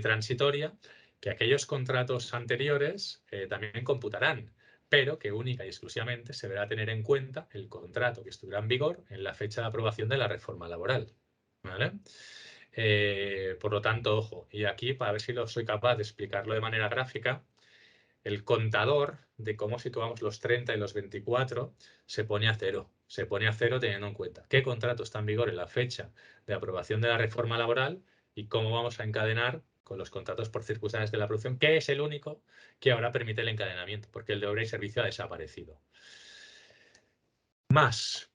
transitoria que aquellos contratos anteriores también computarán, pero que única y exclusivamente se deberá tener en cuenta el contrato que estuviera en vigor en la fecha de aprobación de la reforma laboral, ¿vale? Por lo tanto, ojo, y aquí para ver si soy capaz de explicarlo de manera gráfica, el contador de cómo situamos los 30 y los 24 se pone a cero. Se pone a cero teniendo en cuenta qué contrato está en vigor en la fecha de aprobación de la reforma laboral y cómo vamos a encadenar con los contratos por circunstancias de la producción, que es el único que ahora permite el encadenamiento, porque el de obra y servicio ha desaparecido. Más.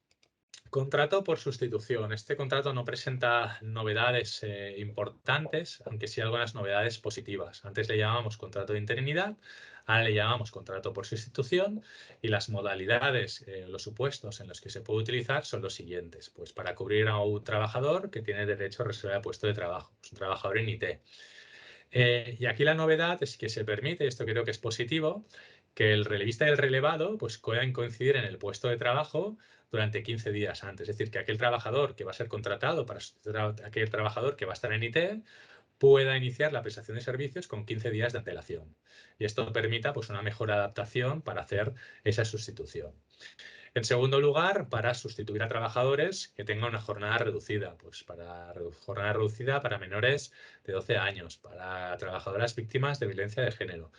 Contrato por sustitución. Este contrato no presenta novedades importantes, aunque sí algunas novedades positivas. Antes le llamábamos contrato de interinidad, ahora le llamamos contrato por sustitución, y las modalidades, los supuestos en los que se puede utilizar son los siguientes. Pues para cubrir a un trabajador que tiene derecho a reserva de puesto de trabajo, pues un trabajador en IT. Y aquí la novedad es que se permite, esto creo que es positivo, que el relevista y el relevado pues, puedan coincidir en el puesto de trabajo durante 15 días antes. Es decir, que aquel trabajador que va a ser contratado para sustituir a aquel trabajador que va a estar en IT pueda iniciar la prestación de servicios con 15 días de antelación. Y esto permita pues, una mejor adaptación para hacer esa sustitución. En segundo lugar, para sustituir a trabajadores que tengan una jornada reducida, pues para jornada reducida para menores de 12 años, para trabajadoras víctimas de violencia de género,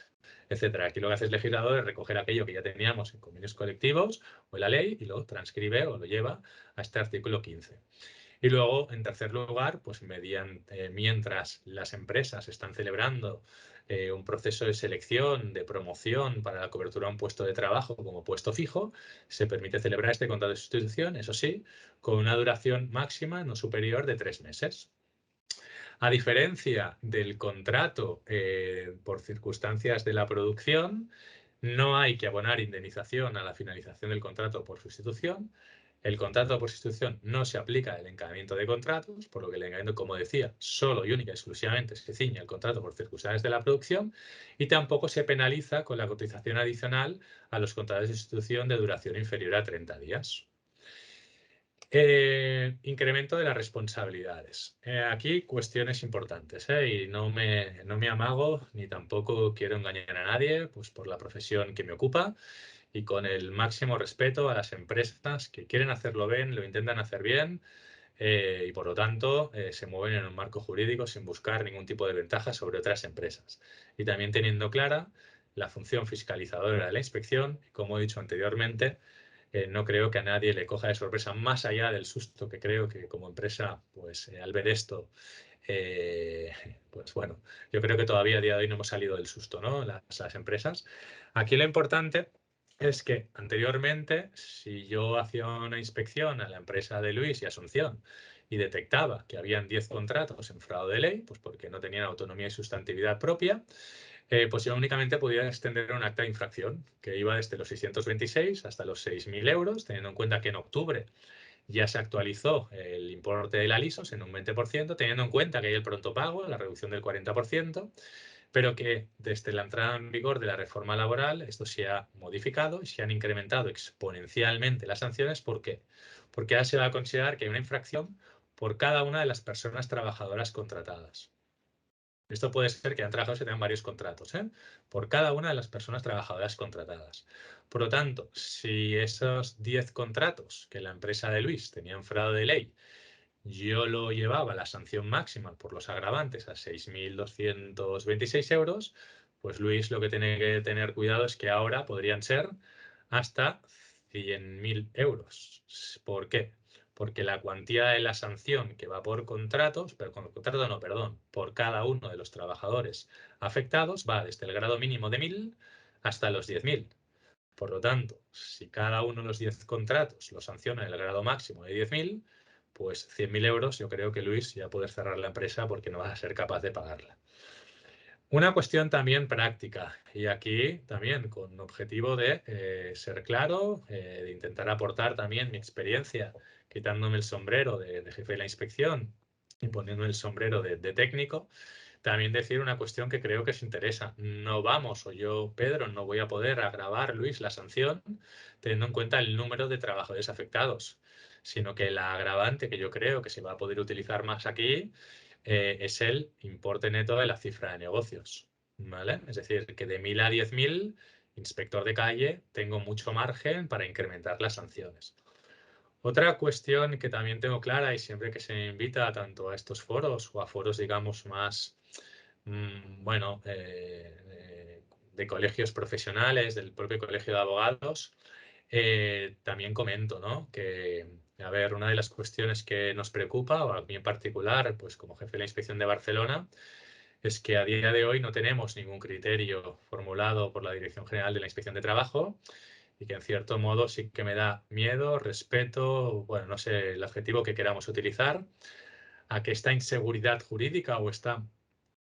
etcétera. Aquí lo que hace el legislador es recoger aquello que ya teníamos en convenios colectivos o en la ley y lo transcribe o lo lleva a este artículo 15. Y luego, en tercer lugar, pues mientras las empresas están celebrando un proceso de selección, de promoción para la cobertura de un puesto de trabajo como puesto fijo, se permite celebrar este contrato de sustitución, eso sí, con una duración máxima no superior de 3 meses. A diferencia del contrato por circunstancias de la producción, no hay que abonar indemnización a la finalización del contrato por sustitución. El contrato por sustitución no se aplica al encadenamiento de contratos, por lo que el encadenamiento, como decía, solo y única y exclusivamente se ciñe al contrato por circunstancias de la producción y tampoco se penaliza con la cotización adicional a los contratos de sustitución de duración inferior a 30 días. Incremento de las responsabilidades. Aquí cuestiones importantes y no me amago ni tampoco quiero engañar a nadie, pues por la profesión que me ocupa y con el máximo respeto a las empresas que quieren hacerlo bien, lo intentan hacer bien y por lo tanto se mueven en un marco jurídico sin buscar ningún tipo de ventaja sobre otras empresas. Y también teniendo clara la función fiscalizadora de la inspección y, como he dicho anteriormente, no creo que a nadie le coja de sorpresa, más allá del susto que creo que como empresa, pues al ver esto, pues bueno, yo creo que todavía a día de hoy no hemos salido del susto, ¿no? Las empresas. Aquí lo importante es que anteriormente, si yo hacía una inspección a la empresa de Luis y Asunción y detectaba que habían 10 contratos en fraude de ley, pues porque no tenían autonomía y sustantividad propia, pues yo únicamente podía extender un acta de infracción que iba desde los 626 hasta los 6.000 euros, teniendo en cuenta que en octubre ya se actualizó el importe de la LISOS en un 20%, teniendo en cuenta que hay el pronto pago, la reducción del 40%, pero que desde la entrada en vigor de la reforma laboral esto se ha modificado y se han incrementado exponencialmente las sanciones. ¿Por qué? Porque ahora se va a considerar que hay una infracción por cada una de las personas trabajadoras contratadas. Esto puede ser que han trabajado se tengan varios contratos, por cada una de las personas trabajadoras contratadas. Por lo tanto, si esos 10 contratos que la empresa de Luis tenía en fraude de ley, yo lo llevaba la sanción máxima por los agravantes a 6.226 euros, pues Luis lo que tiene que tener cuidado es que ahora podrían ser hasta 100.000 euros. ¿Por qué? Porque la cuantía de la sanción que va por contratos, pero con contrato no, perdón, por cada uno de los trabajadores afectados va desde el grado mínimo de 1.000 hasta los 10.000. Por lo tanto, si cada uno de los 10 contratos lo sanciona en el grado máximo de 10.000, pues 100.000 euros yo creo que Luis ya puede cerrar la empresa porque no vas a ser capaz de pagarla. Una cuestión también práctica, y aquí también con objetivo de ser claro, de intentar aportar también mi experiencia, quitándome el sombrero de jefe de la inspección y poniendo el sombrero de técnico, también decir una cuestión que creo que os interesa. No vamos, o yo, Pedro, no voy a poder agravar, Luis, la sanción teniendo en cuenta el número de trabajadores afectados, sino que la agravante que yo creo que se va a poder utilizar más aquí es el importe neto de la cifra de negocios, ¿vale? Es decir, que de 1.000 a 10.000, inspector de calle, tengo mucho margen para incrementar las sanciones. Otra cuestión que también tengo clara y siempre que se me invita tanto a estos foros o a foros, digamos, más, bueno, de colegios profesionales, del propio colegio de abogados, también comento, ¿no? Que, a ver, una de las cuestiones que nos preocupa, o a mí en particular, pues como jefe de la Inspección de Barcelona, es que a día de hoy no tenemos ningún criterio formulado por la Dirección General de la Inspección de Trabajo y que en cierto modo sí que me da miedo, respeto, bueno, no sé el adjetivo que queramos utilizar, a que esta inseguridad jurídica o esta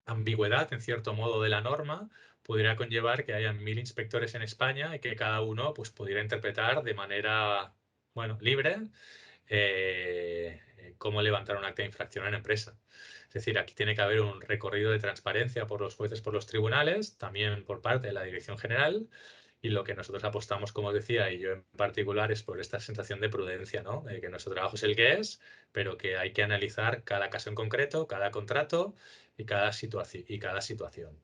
ambigüedad, en cierto modo, de la norma pudiera conllevar que haya 1.000 inspectores en España y que cada uno pues, pudiera interpretar de manera, bueno, libre cómo levantar un acta de infracción en empresa. Es decir, aquí tiene que haber un recorrido de transparencia por los jueces, por los tribunales, también por parte de la Dirección General, Y lo que nosotros apostamos, como os decía, y yo en particular, es por esta sensación de prudencia, ¿no? De que nuestro trabajo es el que es, pero que hay que analizar cada caso en concreto, cada contrato y cada situación.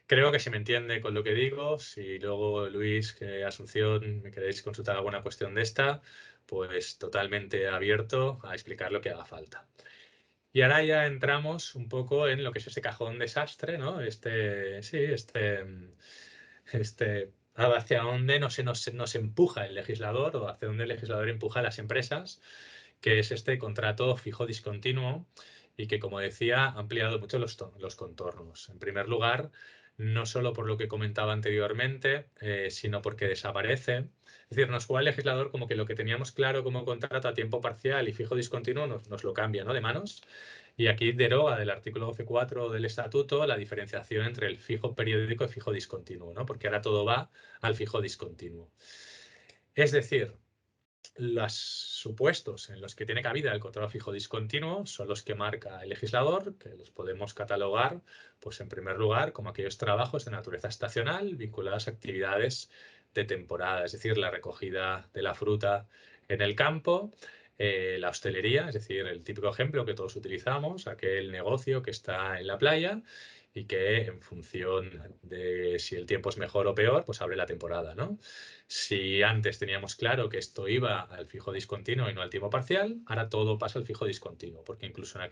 Creo que se me entiende con lo que digo. Si luego Luis, Asunción, me queréis consultar alguna cuestión de esta, pues totalmente abierto a explicar lo que haga falta. Y ahora ya entramos un poco en lo que es ese cajón desastre, ¿no? Hacia dónde nos empuja el legislador o hacia dónde el legislador empuja a las empresas, que es este contrato fijo discontinuo y que, como decía, ha ampliado mucho los contornos. En primer lugar, no solo por lo que comentaba anteriormente, sino porque desaparece. Es decir, nos juega el legislador como que lo que teníamos claro como contrato a tiempo parcial y fijo discontinuo nos lo cambia, ¿no?, de manos. Y aquí deroga del artículo 12.4 del Estatuto la diferenciación entre el fijo periódico y fijo discontinuo, ¿no?, porque ahora todo va al fijo discontinuo. Es decir, los supuestos en los que tiene cabida el contrato fijo discontinuo son los que marca el legislador, que los podemos catalogar, pues en primer lugar, como aquellos trabajos de naturaleza estacional vinculados a actividades de temporada, es decir, la recogida de la fruta en el campo, la hostelería, es decir, el típico ejemplo que todos utilizamos, aquel negocio que está en la playa y que en función de si el tiempo es mejor o peor, pues abre la temporada, ¿no? Si antes teníamos claro que esto iba al fijo discontinuo y no al tiempo parcial, ahora todo pasa al fijo discontinuo, porque incluso en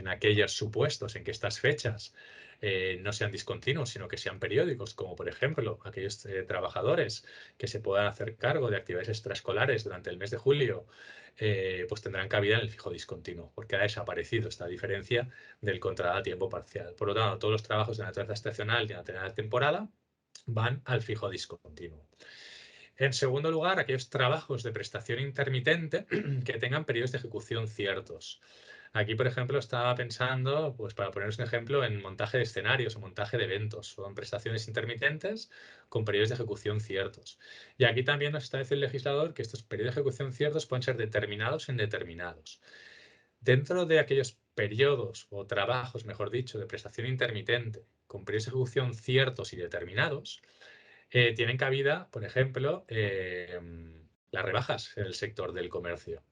aquellos supuestos en que estas fechas no sean discontinuos, sino que sean periódicos, como por ejemplo aquellos trabajadores que se puedan hacer cargo de actividades extraescolares durante el mes de julio, pues tendrán cabida en el fijo discontinuo, porque ha desaparecido esta diferencia del contrato a tiempo parcial. Por lo tanto, todos los trabajos de naturaleza estacional y de naturaleza temporada van al fijo discontinuo. En segundo lugar, aquellos trabajos de prestación intermitente que tengan periodos de ejecución ciertos. Aquí, por ejemplo, estaba pensando, pues para poneros un ejemplo, en montaje de escenarios o montaje de eventos. Son prestaciones intermitentes con periodos de ejecución ciertos. Y aquí también nos establece el legislador que estos periodos de ejecución ciertos pueden ser determinados o indeterminados. Dentro de aquellos periodos o trabajos, mejor dicho, de prestación intermitente con periodos de ejecución ciertos y determinados, tienen cabida, por ejemplo, las rebajas en el sector del comercio.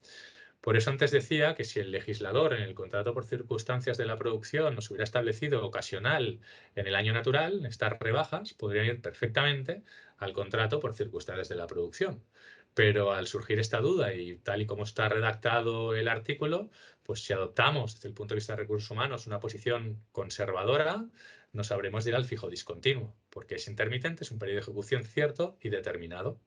Por eso antes decía que si el legislador en el contrato por circunstancias de la producción nos hubiera establecido ocasional en el año natural, estas rebajas podrían ir perfectamente al contrato por circunstancias de la producción. Pero al surgir esta duda y tal y como está redactado el artículo, pues si adoptamos desde el punto de vista de recursos humanos una posición conservadora, nos habremos de ir al fijo discontinuo, porque es intermitente, es un periodo de ejecución cierto y determinado.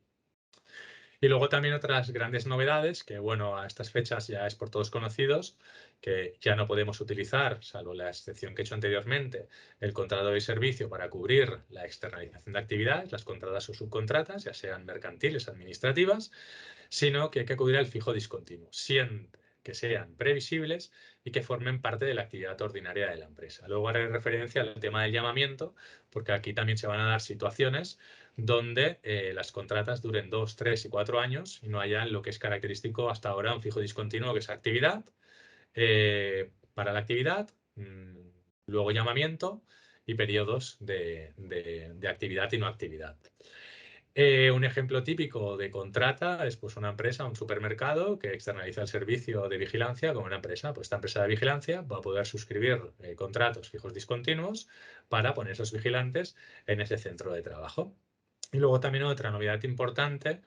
Y luego también otras grandes novedades, que bueno, a estas fechas ya es por todos conocidos, que ya no podemos utilizar, salvo la excepción que he hecho anteriormente, el contrato de servicio para cubrir la externalización de actividades, las contratas o subcontratas, ya sean mercantiles, administrativas, sino que hay que acudir al fijo discontinuo, siempre que sean previsibles y que formen parte de la actividad ordinaria de la empresa. Luego haré referencia al tema del llamamiento, porque aquí también se van a dar situaciones donde las contratas duren 2, 3 y 4 años y no hayan lo que es característico hasta ahora un fijo discontinuo, que es actividad, para la actividad, luego llamamiento y periodos de actividad y no actividad. Un ejemplo típico de contrata es pues, una empresa, un supermercado que externaliza el servicio de vigilancia con una empresa. Pues esta empresa de vigilancia va a poder suscribir contratos fijos discontinuos para poner esos vigilantes en ese centro de trabajo. Y luego también otra novedad importante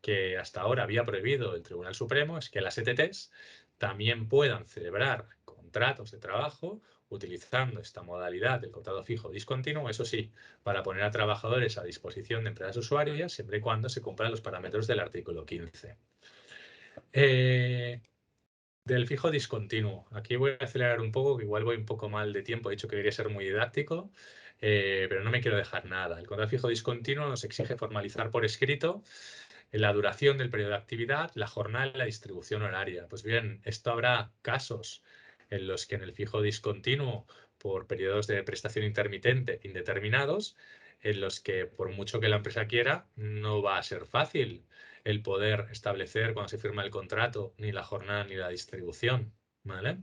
que hasta ahora había prohibido el Tribunal Supremo es que las ETTs también puedan celebrar contratos de trabajo utilizando esta modalidad del contrato fijo discontinuo, eso sí, para poner a trabajadores a disposición de empresas usuarias siempre y cuando se cumplan los parámetros del artículo 15. Del fijo discontinuo. Aquí voy a acelerar un poco, que igual voy un poco mal de tiempo. He dicho que quería ser muy didáctico, pero no me quiero dejar nada. El contrato fijo discontinuo nos exige formalizar por escrito la duración del periodo de actividad, la jornada y la distribución horaria. Pues bien, esto habrá casos en los que en el fijo discontinuo, por periodos de prestación intermitente indeterminados, en los que por mucho que la empresa quiera, no va a ser fácil el poder establecer cuando se firma el contrato ni la jornada ni la distribución, ¿vale?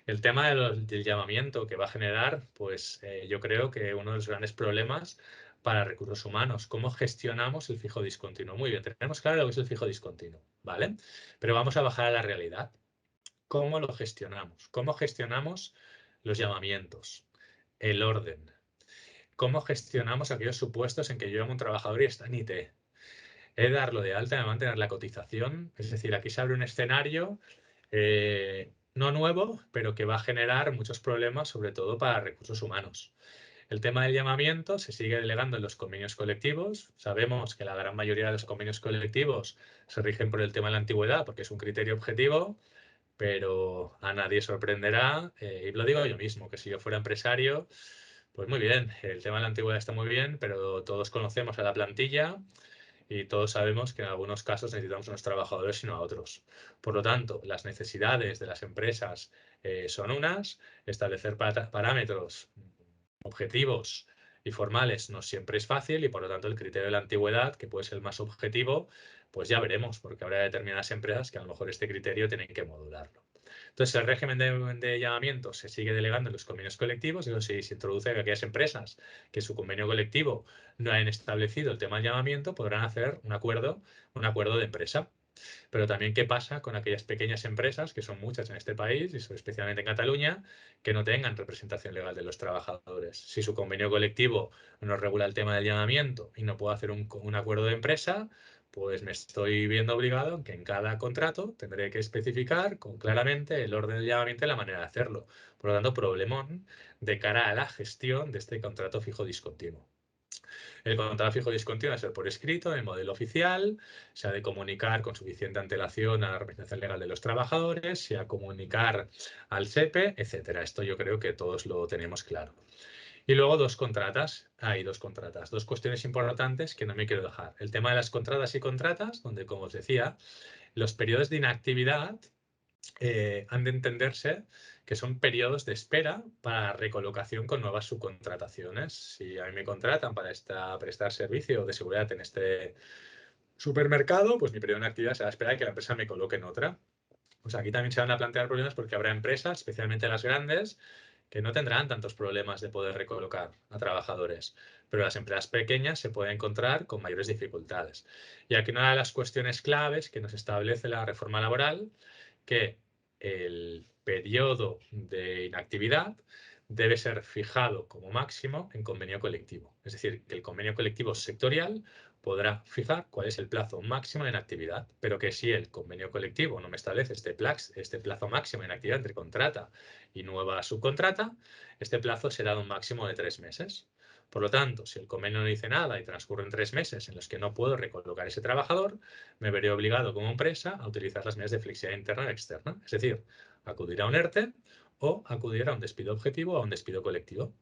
El tema del llamamiento que va a generar, pues yo creo que uno de los grandes problemas para recursos humanos, cómo gestionamos el fijo discontinuo. Muy bien, tenemos claro lo que es el fijo discontinuo, ¿vale? Pero vamos a bajar a la realidad. ¿Cómo lo gestionamos? ¿Cómo gestionamos los llamamientos? El orden. ¿Cómo gestionamos aquellos supuestos en que yo llamo a un trabajador y está en IT? He de darlo de alta, de mantener la cotización. Es decir, aquí se abre un escenario no nuevo, pero que va a generar muchos problemas, sobre todo para recursos humanos. El tema del llamamiento se sigue delegando en los convenios colectivos. Sabemos que la gran mayoría de los convenios colectivos se rigen por el tema de la antigüedad, porque es un criterio objetivo, pero a nadie sorprenderá, y lo digo yo mismo, que si yo fuera empresario, pues muy bien, el tema de la antigüedad está muy bien, pero todos conocemos a la plantilla y todos sabemos que en algunos casos necesitamos unos trabajadores y no a otros. Por lo tanto, las necesidades de las empresas son unas, establecer parámetros objetivos y formales no siempre es fácil y por lo tanto el criterio de la antigüedad, que puede ser el más objetivo, pues ya veremos, porque habrá determinadas empresas que a lo mejor este criterio tienen que modularlo. Entonces, el régimen de llamamiento se sigue delegando en los convenios colectivos, eso sí, se introduce que aquellas empresas que su convenio colectivo no hayan establecido el tema del llamamiento podrán hacer un acuerdo de empresa. Pero también qué pasa con aquellas pequeñas empresas, que son muchas en este país, y especialmente en Cataluña, que no tengan representación legal de los trabajadores. Si su convenio colectivo no regula el tema del llamamiento y no puedo hacer un acuerdo de empresa, pues me estoy viendo obligado en que en cada contrato tendré que especificar claramente el orden del llamamiento y la manera de hacerlo. Por lo tanto, problemón de cara a la gestión de este contrato fijo discontinuo. El contrato fijo discontinuo debe ser por escrito, en el modelo oficial, se ha de comunicar con suficiente antelación a la representación legal de los trabajadores, se ha de comunicar al SEPE, etcétera. Esto yo creo que todos lo tenemos claro. Y luego dos contratas, dos cuestiones importantes que no me quiero dejar. El tema de las contratas y contratas, donde, como os decía, los periodos de inactividad han de entenderse que son periodos de espera para recolocación con nuevas subcontrataciones. Si a mí me contratan para prestar servicio de seguridad en este supermercado, pues mi periodo de actividad será esperar que la empresa me coloque en otra. Pues aquí también se van a plantear problemas porque habrá empresas, especialmente las grandes, que no tendrán tantos problemas de poder recolocar a trabajadores, pero las empresas pequeñas se pueden encontrar con mayores dificultades. Y aquí una de las cuestiones claves que nos establece la reforma laboral, que el periodo de inactividad debe ser fijado como máximo en convenio colectivo. Es decir, que el convenio colectivo sectorial podrá fijar cuál es el plazo máximo de inactividad, pero que si el convenio colectivo no me establece este plazo máximo de inactividad entre contrata y nueva subcontrata, este plazo será de un máximo de 3 meses. Por lo tanto, si el convenio no dice nada y transcurren 3 meses en los que no puedo recolocar ese trabajador, me veré obligado como empresa a utilizar las medidas de flexibilidad interna y externa, es decir, acudir a un ERTE o acudir a un despido objetivo o a un despido colectivo.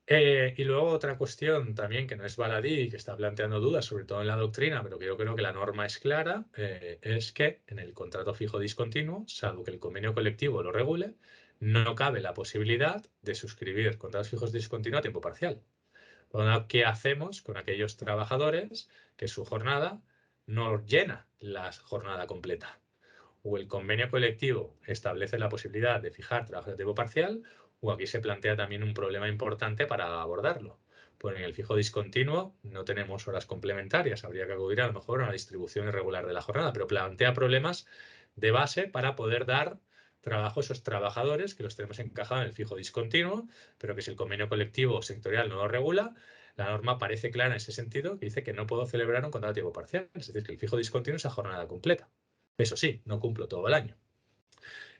Y luego otra cuestión también que no es baladí y que está planteando dudas, sobre todo en la doctrina, pero que yo creo que la norma es clara, es que en el contrato fijo discontinuo, salvo que el convenio colectivo lo regule, no cabe la posibilidad de suscribir contratos fijos discontinuos a tiempo parcial. ¿Qué hacemos con aquellos trabajadores que su jornada no llena la jornada completa? O el convenio colectivo establece la posibilidad de fijar trabajo de tiempo parcial, o aquí se plantea también un problema importante para abordarlo. Pues en el fijo discontinuo no tenemos horas complementarias, habría que acudir a lo mejor a una distribución irregular de la jornada, pero plantea problemas de base para poder dar trabajo a esos trabajadores que los tenemos encajados en el fijo discontinuo, pero que si el convenio colectivo sectorial no lo regula, la norma parece clara en ese sentido, que dice que no puedo celebrar un contrato de tiempo parcial, es decir, que el fijo discontinuo es a jornada completa. Eso sí, no cumplo todo el año.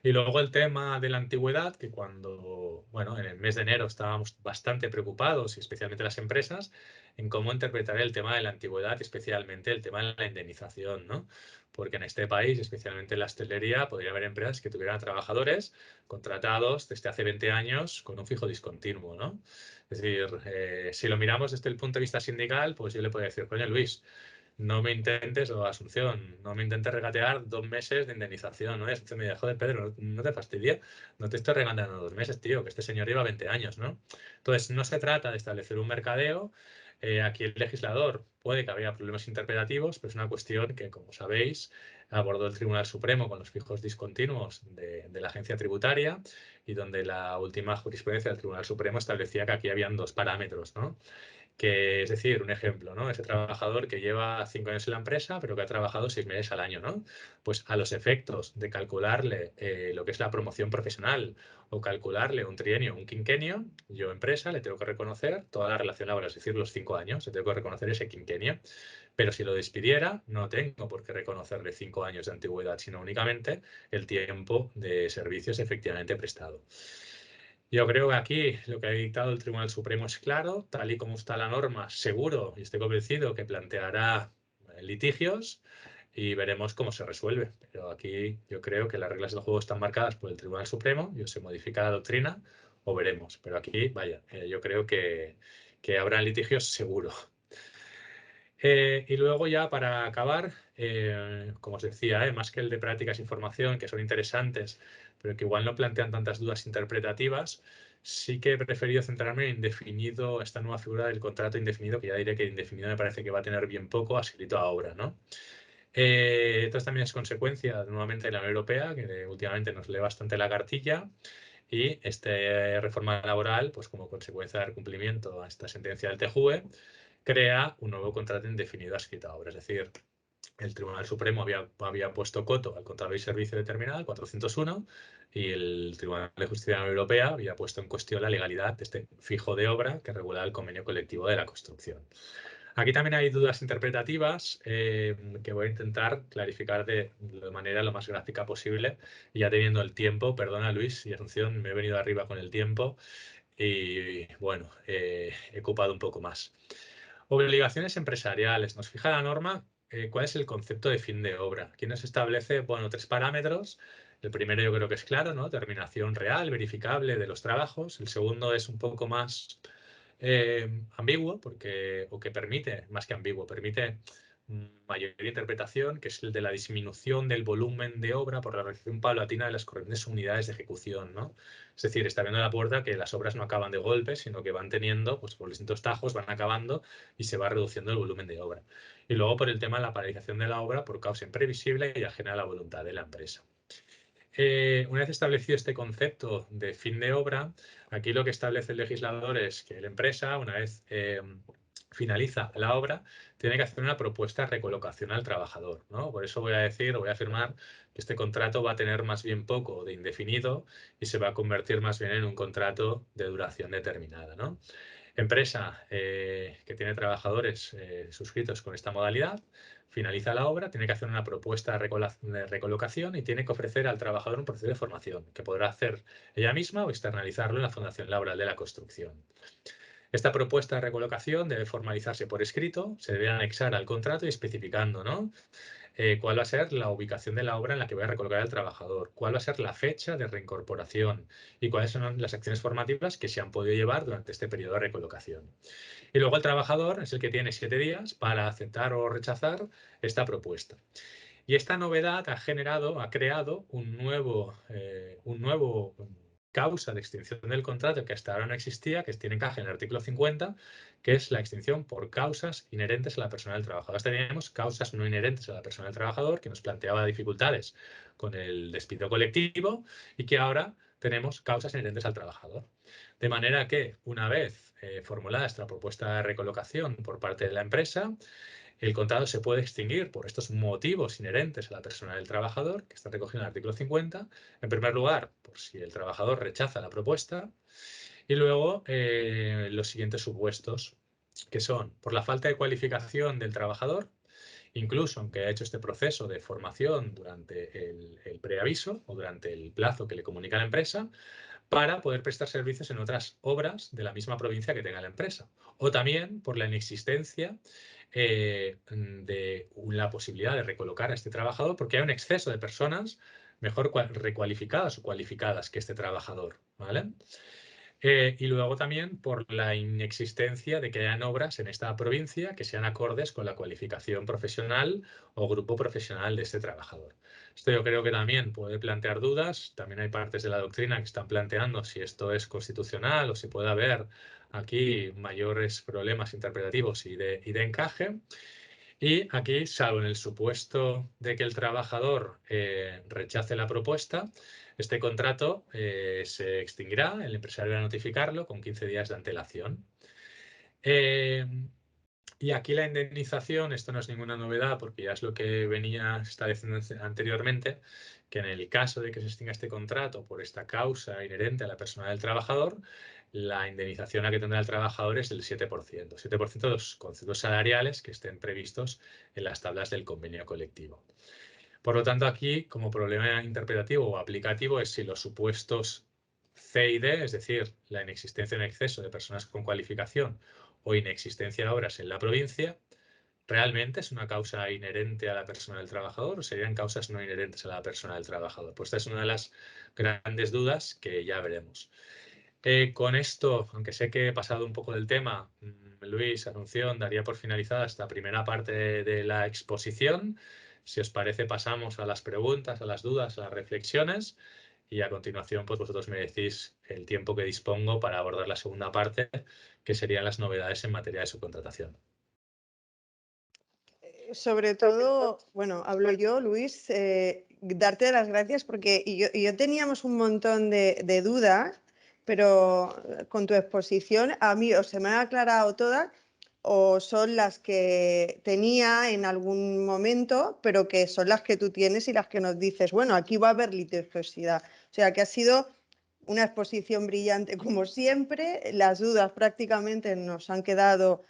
Y luego el tema de la antigüedad, que cuando, bueno, en el mes de enero estábamos bastante preocupados, y especialmente las empresas, en cómo interpretar el tema de la antigüedad, especialmente el tema de la indemnización, ¿no? Porque en este país, especialmente en la hostelería, podría haber empresas que tuvieran trabajadores contratados desde hace 20 años con un fijo discontinuo, ¿no? Es decir, si lo miramos desde el punto de vista sindical, pues yo le puedo decir, coño, Luis, no me intentes, o Asunción, no me intentes regatear 2 meses de indemnización, ¿no? Asunción me dijo, joder, Pedro, no te fastidia, no te estoy regateando 2 meses, tío, que este señor lleva 20 años, ¿no? Entonces, no se trata de establecer un mercadeo. Aquí el legislador puede que haya problemas interpretativos, pero es una cuestión que, como sabéis, abordó el Tribunal Supremo con los fijos discontinuos de la agencia tributaria y donde la última jurisprudencia del Tribunal Supremo establecía que aquí habían dos parámetros, ¿no? Que, es decir, un ejemplo, ¿no? Ese trabajador que lleva 5 años en la empresa, pero que ha trabajado 6 meses al año, ¿no? Pues a los efectos de calcularle lo que es la promoción profesional o calcularle un trienio o un quinquenio, yo, empresa, le tengo que reconocer toda la relación laboral, es decir, los 5 años, le tengo que reconocer ese quinquenio. Pero si lo despidiera, no tengo por qué reconocerle 5 años de antigüedad, sino únicamente el tiempo de servicios efectivamente prestado. Yo creo que aquí lo que ha dictado el Tribunal Supremo es claro, tal y como está la norma, seguro y estoy convencido que planteará litigios y veremos cómo se resuelve. Pero aquí yo creo que las reglas del juego están marcadas por el Tribunal Supremo y o se modifica la doctrina o veremos. Pero aquí, vaya, yo creo que habrá litigios seguro. Y luego ya para acabar, como os decía, más que el de prácticas e información, que son interesantes, pero que igual no plantean tantas dudas interpretativas, sí que he preferido centrarme en indefinido, esta nueva figura del contrato indefinido, que ya diré que indefinido me parece que va a tener bien poco adscrito a obra, ¿no? Esto también es consecuencia nuevamente de la Unión Europea, que últimamente nos lee bastante la cartilla, y esta reforma laboral, pues como consecuencia de dar cumplimiento a esta sentencia del TJUE, crea un nuevo contrato indefinido adscrito a obra. Es decir, el Tribunal Supremo había puesto coto al contrato y servicio determinado, el 401, y el Tribunal de Justicia de la Unión Europea había puesto en cuestión la legalidad de este fijo de obra que regula el convenio colectivo de la construcción. Aquí también hay dudas interpretativas que voy a intentar clarificar de manera lo más gráfica posible. Y ya teniendo el tiempo, perdona Luis y Asunción, me he venido arriba con el tiempo y bueno, he ocupado un poco más. Obligaciones empresariales. Nos fija la norma cuál es el concepto de fin de obra. Aquí nos establece, bueno, 3 parámetros. El primero yo creo que es claro, ¿no? Terminación real, verificable de los trabajos. El segundo es un poco más ambiguo, o que permite, más que ambiguo, permite mayor interpretación, que es el de la disminución del volumen de obra por la realización paulatina de las corrientes unidades de ejecución, ¿no? Es decir, está viendo la puerta que las obras no acaban de golpe, sino que van teniendo, pues por distintos tajos, van acabando y se va reduciendo el volumen de obra. Y luego por el tema de la paralización de la obra por causa imprevisible y ajena a la voluntad de la empresa. Una vez establecido este concepto de fin de obra, aquí lo que establece el legislador es que la empresa, una vez finaliza la obra, tiene que hacer una propuesta de recolocación al trabajador, ¿no? Por eso voy a afirmar que este contrato va a tener más bien poco de indefinido y se va a convertir más bien en un contrato de duración determinada, ¿no? Empresa que tiene trabajadores suscritos con esta modalidad, finaliza la obra, tiene que hacer una propuesta de recolocación y tiene que ofrecer al trabajador un proceso de formación que podrá hacer ella misma o externalizarlo en la Fundación Laboral de la Construcción. Esta propuesta de recolocación debe formalizarse por escrito, se debe anexar al contrato y especificando, ¿no? Cuál va a ser la ubicación de la obra en la que voy a recolocar al trabajador, cuál va a ser la fecha de reincorporación y cuáles son las acciones formativas que se han podido llevar durante este periodo de recolocación. Y luego el trabajador es el que tiene 7 días para aceptar o rechazar esta propuesta. Y esta novedad ha creado un nuevo causa de extinción del contrato que hasta ahora no existía, que tiene encaje en el artículo 50, que es la extinción por causas inherentes a la persona del trabajador. Hasta teníamos causas no inherentes a la persona del trabajador, que nos planteaba dificultades con el despido colectivo, y que ahora tenemos causas inherentes al trabajador. De manera que, una vez formulada esta propuesta de recolocación por parte de la empresa, el contrato se puede extinguir por estos motivos inherentes a la persona del trabajador, que está recogido en el artículo 50. En primer lugar, por si el trabajador rechaza la propuesta. Y luego los siguientes supuestos, que son por la falta de cualificación del trabajador, incluso aunque ha hecho este proceso de formación durante el preaviso o durante el plazo que le comunica la empresa, para poder prestar servicios en otras obras de la misma provincia que tenga la empresa. O también por la inexistencia de la posibilidad de recolocar a este trabajador porque hay un exceso de personas mejor recualificadas o cualificadas que este trabajador, ¿vale? Y luego también por la inexistencia de que hayan obras en esta provincia que sean acordes con la cualificación profesional o grupo profesional de este trabajador. Esto yo creo que también puede plantear dudas. También hay partes de la doctrina que están planteando si esto es constitucional o si puede haber aquí mayores problemas interpretativos y de encaje. Y aquí, salvo en el supuesto de que el trabajador rechace la propuesta, este contrato se extinguirá, el empresario va a notificarlo con 15 días de antelación. Y aquí la indemnización, esto no es ninguna novedad porque ya es lo que venía estableciendo anteriormente, que en el caso de que se extinga este contrato por esta causa inherente a la persona del trabajador, la indemnización a que tendrá el trabajador es del 7%, 7% de los conceptos salariales que estén previstos en las tablas del convenio colectivo. Por lo tanto, aquí, como problema interpretativo o aplicativo, es si los supuestos C y D, es decir, la inexistencia en exceso de personas con cualificación o inexistencia de obras en la provincia, ¿realmente es una causa inherente a la persona del trabajador o serían causas no inherentes a la persona del trabajador? Pues esta es una de las grandes dudas que ya veremos. Con esto, aunque sé que he pasado un poco del tema, Luis, Asunción, daría por finalizada esta primera parte de la exposición. Si os parece, pasamos a las preguntas, a las dudas, a las reflexiones y a continuación, pues vosotros me decís el tiempo que dispongo para abordar la segunda parte, que serían las novedades en materia de subcontratación. Sobre todo, bueno, hablo yo, Luis, darte las gracias porque yo teníamos un montón de dudas, pero con tu exposición a mí o se me han aclarado todas o son las que tenía en algún momento, pero que son las que tú tienes y las que nos dices, bueno, aquí va a haber litigiosidad. O sea, que ha sido una exposición brillante como siempre, las dudas prácticamente nos han quedado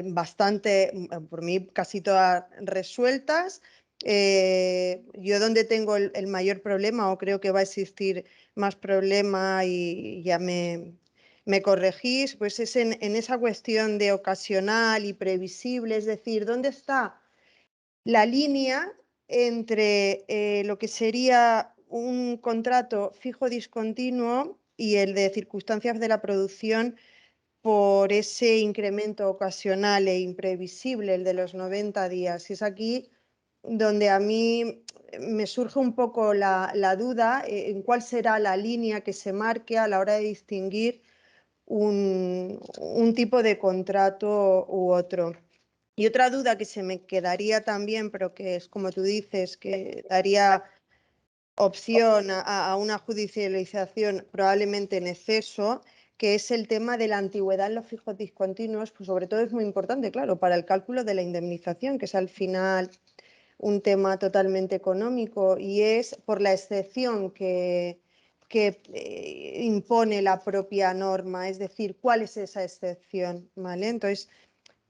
bastante, por mí casi todas resueltas. Yo donde tengo el mayor problema o creo que va a existir más problema y ya me corregís, pues es en esa cuestión de ocasional y previsible, es decir, ¿dónde está la línea entre lo que sería un contrato fijo discontinuo y el de circunstancias de la producción por ese incremento ocasional e imprevisible, el de los 90 días? Y es aquí donde a mí me surge un poco la duda en cuál será la línea que se marque a la hora de distinguir un tipo de contrato u otro. Y otra duda que se me quedaría también, pero que es como tú dices, que daría opción a una judicialización probablemente en exceso, que es el tema de la antigüedad en los fijos discontinuos, pues sobre todo es muy importante, claro, para el cálculo de la indemnización, que es al final un tema totalmente económico y es por la excepción que impone la propia norma, es decir, ¿cuál es esa excepción? ¿Vale? Entonces,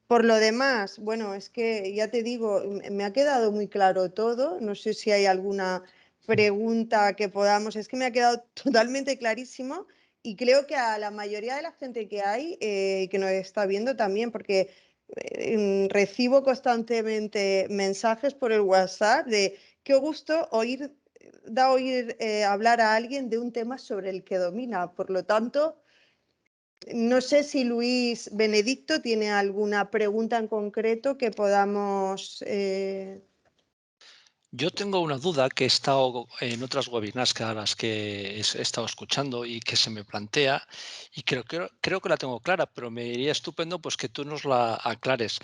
por lo demás, bueno, es que ya te digo, me ha quedado muy claro todo. No sé si hay alguna pregunta que podamos. Es que me ha quedado totalmente clarísimo y creo que a la mayoría de la gente que hay, que nos está viendo también, porque recibo constantemente mensajes por el WhatsApp de qué gusto oír hablar a alguien de un tema sobre el que domina. Por lo tanto, no sé si Luis Benedicto tiene alguna pregunta en concreto que podamos... Yo tengo una duda que he estado en otras webinars a las que he estado escuchando y que se me plantea y creo que la tengo clara, pero me iría estupendo pues que tú nos la aclares.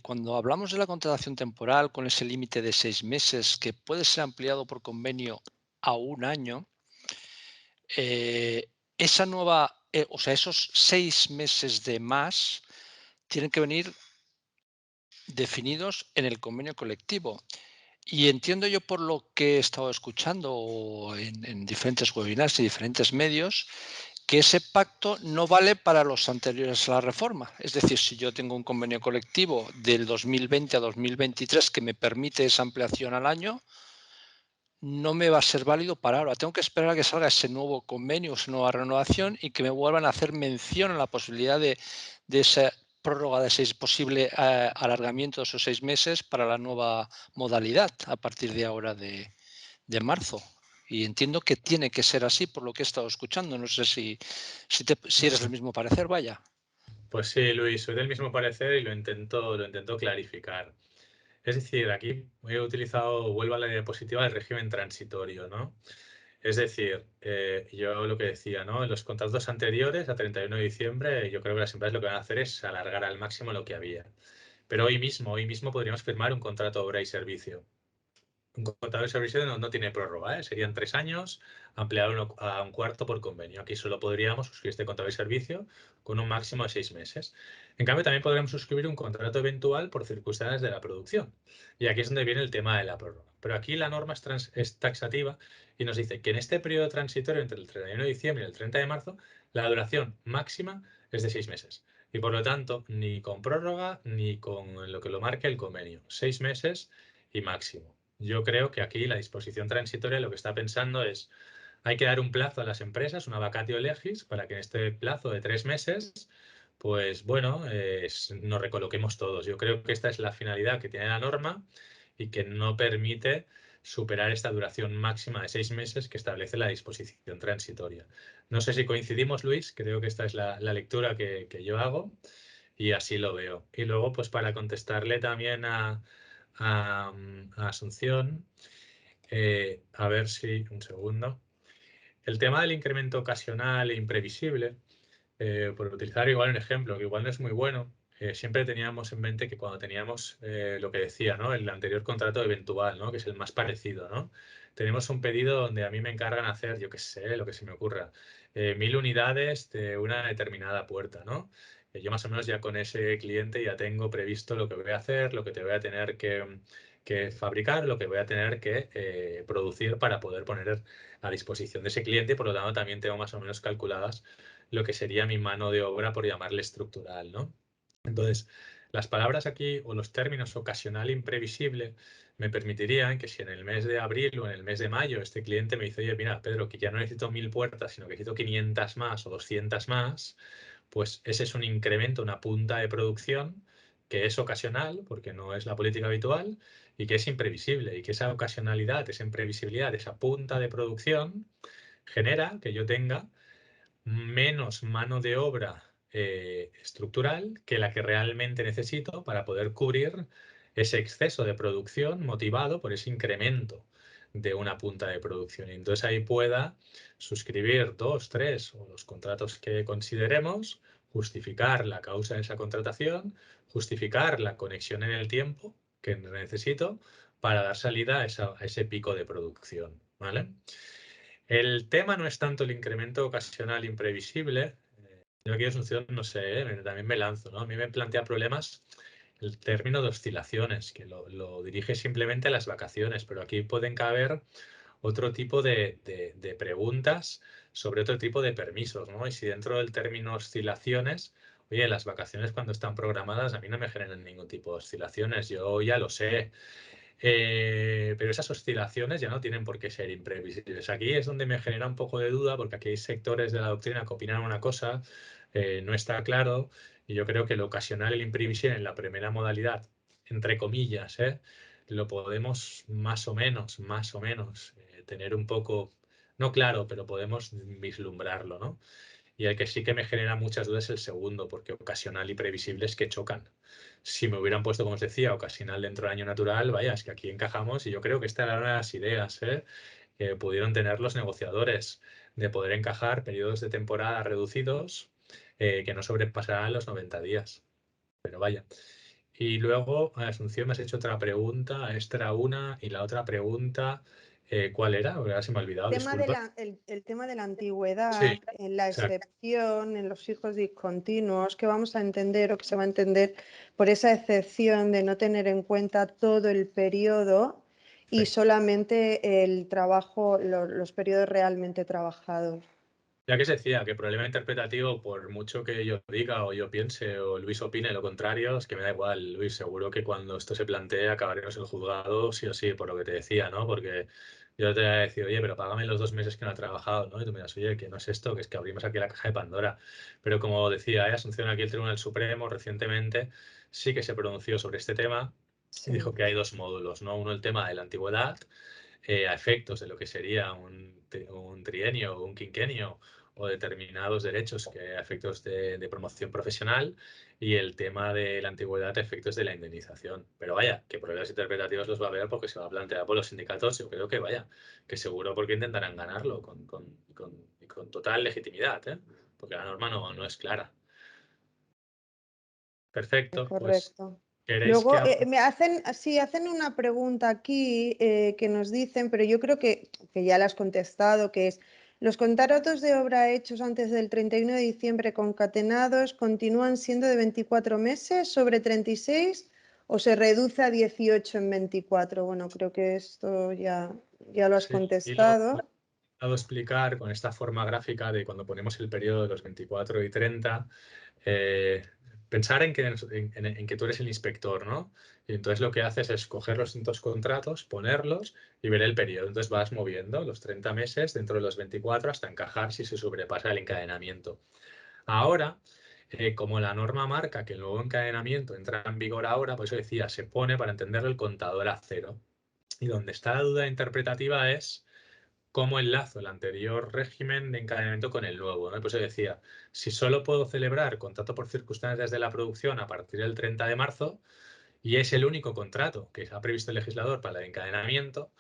Cuando hablamos de la contratación temporal con ese límite de 6 meses que puede ser ampliado por convenio a 1 año, esa nueva, o sea, esos 6 meses de más tienen que venir definidos en el convenio colectivo. Y entiendo yo por lo que he estado escuchando en diferentes webinars y diferentes medios, que ese pacto no vale para los anteriores a la reforma. Es decir, si yo tengo un convenio colectivo del 2020 a 2023 que me permite esa ampliación al año, no me va a ser válido para ahora. Tengo que esperar a que salga ese nuevo convenio, esa nueva renovación y que me vuelvan a hacer mención a la posibilidad de esa prórroga de posible alargamiento de esos 6 meses para la nueva modalidad a partir de ahora de marzo. Y entiendo que tiene que ser así por lo que he estado escuchando. No sé si eres del mismo parecer, vaya. Pues sí, Luis, soy del mismo parecer y lo intento clarificar. Es decir, aquí he utilizado, vuelvo a la diapositiva del régimen transitorio, ¿no? Es decir, yo lo que decía, ¿no? En los contratos anteriores, a 31 de diciembre, yo creo que las empresas lo que van a hacer es alargar al máximo lo que había. Pero hoy mismo podríamos firmar un contrato de obra y servicio. Un contrato de servicio no tiene prórroga, ¿eh? Serían 3 años, ampliado a un cuarto por convenio. Aquí solo podríamos suscribir este contrato de servicio con un máximo de 6 meses. En cambio, también podremos suscribir un contrato eventual por circunstancias de la producción. Y aquí es donde viene el tema de la prórroga. Pero aquí la norma es taxativa y nos dice que en este periodo transitorio entre el 31 de diciembre y el 30 de marzo, la duración máxima es de 6 meses. Y por lo tanto, ni con prórroga ni con lo que lo marque el convenio. 6 meses y máximo. Yo creo que aquí la disposición transitoria lo que está pensando es hay que dar un plazo a las empresas, una vacatio legis, para que en este plazo de 3 meses, pues bueno, nos recoloquemos todos. Yo creo que esta es la finalidad que tiene la norma y que no permite superar esta duración máxima de 6 meses que establece la disposición transitoria. No sé si coincidimos, Luis, creo que esta es la lectura que yo hago y así lo veo. Y luego, pues para contestarle también a Asunción, a ver si, un segundo. El tema del incremento ocasional e imprevisible, por utilizar igual un ejemplo que igual no es muy bueno, siempre teníamos en mente que cuando teníamos lo que decía, ¿no? El anterior contrato eventual, ¿no? Que es el más parecido, ¿no? Tenemos un pedido donde a mí me encargan hacer, yo qué sé, lo que se me ocurra, 1000 unidades de una determinada puerta, ¿no? Yo más o menos ya con ese cliente ya tengo previsto lo que voy a hacer, lo que te voy a tener que fabricar, lo que voy a tener que producir para poder poner a disposición de ese cliente y por lo tanto también tengo más o menos calculadas lo que sería mi mano de obra, por llamarle estructural, ¿no? Entonces, las palabras aquí o los términos ocasional e imprevisible me permitirían que si en el mes de abril o en el mes de mayo este cliente me dice, oye, mira, Pedro, que ya no necesito 1000 puertas, sino que necesito 500 más o 200 más, pues ese es un incremento, una punta de producción que es ocasional, porque no es la política habitual, y que es imprevisible, y que esa ocasionalidad, esa imprevisibilidad, esa punta de producción genera que yo tenga menos mano de obra estructural que la que realmente necesito para poder cubrir ese exceso de producción motivado por ese incremento de una punta de producción. Y entonces ahí pueda suscribir 2, 3 o los contratos que consideremos, justificar la causa de esa contratación, justificar la conexión en el tiempo que necesito para dar salida a ese pico de producción, ¿vale? El tema no es tanto el incremento ocasional imprevisible. Yo aquí Asunción, no sé, también me lanzo, ¿no? A mí me plantea problemas el término de oscilaciones, que lo dirige simplemente a las vacaciones, pero aquí pueden caber otro tipo de preguntas sobre otro tipo de permisos, ¿no? Y si dentro del término oscilaciones, oye, las vacaciones cuando están programadas a mí no me generan ningún tipo de oscilaciones, yo ya lo sé. Pero esas oscilaciones ya no tienen por qué ser imprevisibles. Aquí es donde me genera un poco de duda, porque aquí hay sectores de la doctrina que opinan una cosa, no está claro, y yo creo que lo ocasional y lo imprevisible en la primera modalidad, entre comillas, lo podemos más o menos, tener un poco, no claro, pero podemos vislumbrarlo, ¿no? Y el que sí que me genera muchas dudas es el segundo, porque ocasional y previsible es que chocan. Si me hubieran puesto, como os decía, ocasional dentro del año natural, vaya, es que aquí encajamos y yo creo que esta era una de las ideas que pudieron tener los negociadores, de poder encajar periodos de temporada reducidos que no sobrepasaran los 90 días. Pero vaya. Y luego, Asunción, me has hecho otra pregunta, esta era una, y la otra pregunta, ¿cuál era? Ahora se me ha olvidado, disculpa. El tema de la Sí, antigüedad, en la exacto. excepción, en los hijos discontinuos, que vamos a entender o que se va a entender por esa excepción de no tener en cuenta todo el periodo y Sí. solamente el trabajo, los periodos realmente trabajados. Ya que se decía que problema interpretativo, por mucho que yo diga o yo piense o Luis opine lo contrario, es que me da igual, Luis. Seguro que cuando esto se plantee acabaremos en el juzgado sí o sí, por lo que te decía, ¿no? Porque yo te voy a decir, oye, pero págame los 2 meses que no ha trabajado, ¿no? Y tú me dirás, oye, que no es esto, que es que abrimos aquí la caja de Pandora. Pero como decía, Asunción, aquí el Tribunal Supremo recientemente sí que se pronunció sobre este tema y Sí. dijo que hay 2 módulos, ¿no? Uno, el tema de la antigüedad a efectos de lo que sería un trienio o un quinquenio o determinados derechos que a efectos de promoción profesional y el tema de la antigüedad a efectos de la indemnización. Pero vaya, que problemas interpretativos los va a haber porque se va a plantear por los sindicatos, yo creo que vaya, que seguro porque intentarán ganarlo con total legitimidad, porque la norma no es clara. Perfecto, pues Correcto. ¿Queréis Luego que me hacen una pregunta aquí que nos dicen, pero yo creo que ya la has contestado, que es, ¿los contratos de obra hechos antes del 31 de diciembre concatenados continúan siendo de 24 meses sobre 36 o se reduce a 18 en 24? Bueno, creo que esto ya lo has sí, y lo he contestado. intentado explicar con esta forma gráfica de cuando ponemos el periodo de los 24 y 30, pensar en que tú eres el inspector, ¿no? Y entonces lo que haces es coger los distintos contratos, ponerlos y ver el periodo. Entonces vas moviendo los 30 meses dentro de los 24 hasta encajar si se sobrepasa el encadenamiento. Ahora, como la norma marca que el nuevo encadenamiento entra en vigor ahora, por eso decía, se pone para entenderlo el contador a cero. Y donde está la duda interpretativa es cómo enlazo el anterior régimen de encadenamiento con el nuevo, ¿no? Por eso decía, si solo puedo celebrar contrato por circunstancias de la producción a partir del 30 de marzo y es el único contrato que ha previsto el legislador para el encadenamiento,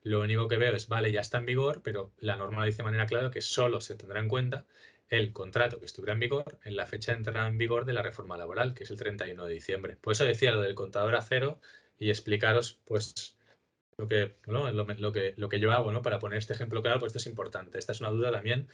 lo único que veo es, vale, ya está en vigor, pero la norma dice de manera clara que solo se tendrá en cuenta el contrato que estuviera en vigor en la fecha de entrada en vigor de la reforma laboral, que es el 31 de diciembre. Por eso decía lo del contador a cero y explicaros, pues, lo que, ¿no? lo que yo hago, ¿no? Para poner este ejemplo claro, pues esto es importante. Esta es una duda también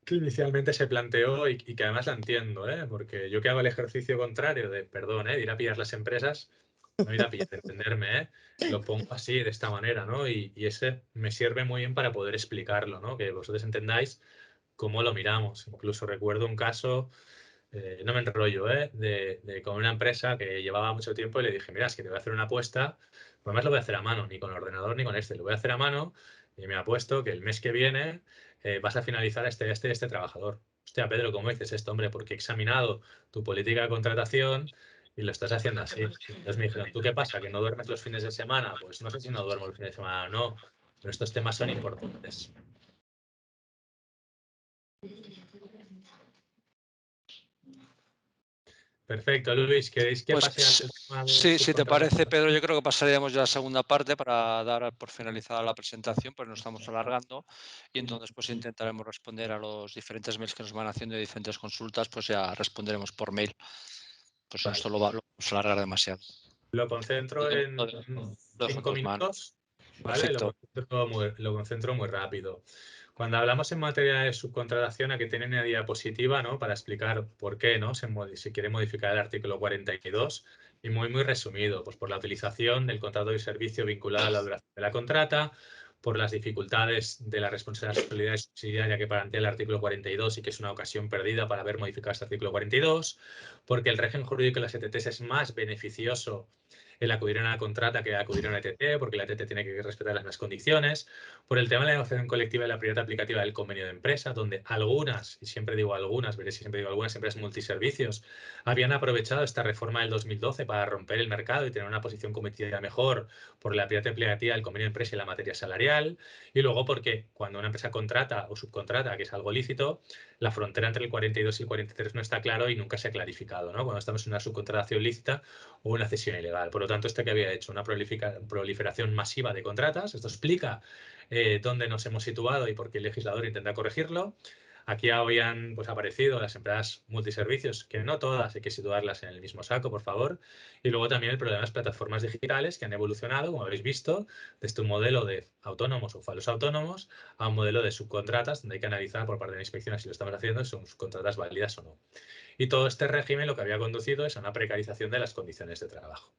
que inicialmente se planteó y que además la entiendo, ¿eh? Porque yo que hago el ejercicio contrario de, perdón, de ir a pillar las empresas, no ir a pillar, entenderme, lo pongo así, de esta manera, ¿no? Y ese me sirve muy bien para poder explicarlo, ¿no? Que vosotros entendáis cómo lo miramos. Incluso recuerdo un caso, no me enrollo, con una empresa que llevaba mucho tiempo y le dije, mira, es que te voy a hacer una apuesta, además lo voy a hacer a mano, ni con ordenador ni con lo voy a hacer a mano y me apuesto que el mes que viene vas a finalizar este trabajador. Hostia, Pedro, ¿cómo dices esto, hombre? Porque he examinado tu política de contratación y lo estás haciendo así. Entonces me dijeron, ¿tú qué pasa? ¿Que no duermes los fines de semana? Pues no sé si no duermo los fines de semana o no, pero estos temas son importantes. Perfecto, Luis, ¿queréis que pase al Pues tema de sí, si te parece, subcontratación? Pedro, yo creo que pasaríamos ya a la segunda parte para dar por finalizada la presentación, pues nos estamos alargando y entonces pues intentaremos responder a los diferentes mails que nos van haciendo y diferentes consultas, pues ya responderemos por mail. Pues Vale. esto lo vamos a alargar demasiado. Lo concentro en Lo dejo en 5 tus manos. minutos, ¿vale? Perfecto. Lo concentro muy rápido. Cuando hablamos en materia de subcontratación, aquí tienen una diapositiva, ¿no? Para explicar por qué, ¿no? Se quiere modificar el artículo 42 y muy resumido, pues por la utilización del contrato de servicio vinculado a la duración de la contrata, por las dificultades de la responsabilidad subsidiaria que plantea el artículo 42 y que es una ocasión perdida para haber modificado este artículo 42, porque el régimen jurídico de las ETTs es más beneficioso el acudir a una contrata que acudir a una ETT, porque la ETT tiene que respetar las mismas condiciones, por el tema de la negociación colectiva y la prioridad aplicativa del convenio de empresa, donde algunas, y siempre digo algunas, veréis que siempre digo algunas empresas multiservicios, habían aprovechado esta reforma del 2012 para romper el mercado y tener una posición competitiva mejor por la prioridad aplicativa del convenio de empresa y la materia salarial, y luego porque cuando una empresa contrata o subcontrata, que es algo lícito, la frontera entre el 42 y el 43 no está claro y nunca se ha clarificado, ¿no? Cuando estamos en una subcontratación lícita o una cesión ilegal. Por lo tanto, este que había hecho una proliferación masiva de contratas, esto explica dónde nos hemos situado y por qué el legislador intenta corregirlo. Aquí habían pues, aparecido las empresas multiservicios, que no todas hay que situarlas en el mismo saco, por favor. Y luego también el problema de las plataformas digitales que han evolucionado, como habéis visto, desde un modelo de autónomos o falsos autónomos a un modelo de subcontratas, donde hay que analizar por parte de la inspección si lo estamos haciendo, si son subcontratas válidas o no. Y todo este régimen lo que había conducido es a una precarización de las condiciones de trabajo.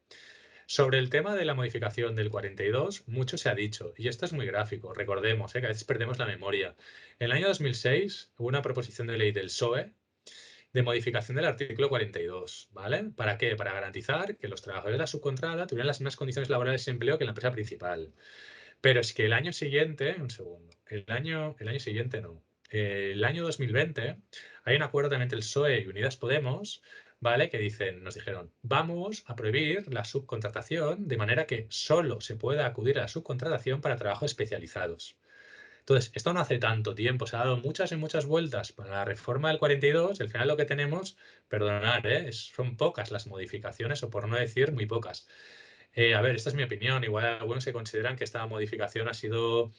Sobre el tema de la modificación del 42, mucho se ha dicho, y esto es muy gráfico, recordemos, que a veces perdemos la memoria. En el año 2006 hubo una proposición de ley del PSOE de modificación del artículo 42, ¿vale? ¿Para qué? Para garantizar que los trabajadores de la subcontrata tuvieran las mismas condiciones laborales de empleo que la empresa principal. Pero es que el año siguiente, un segundo, el año siguiente no. El año 2020 hay un acuerdo también entre el PSOE y Unidas Podemos, ¿vale? Que nos dijeron, vamos a prohibir la subcontratación de manera que solo se pueda acudir a la subcontratación para trabajos especializados. Entonces, esto no hace tanto tiempo, se ha dado muchas y muchas vueltas para la reforma del 42, al final lo que tenemos, perdonad, son pocas las modificaciones, o por no decir muy pocas. A ver, esta es mi opinión. Igual algunos se consideran que esta modificación ha sido,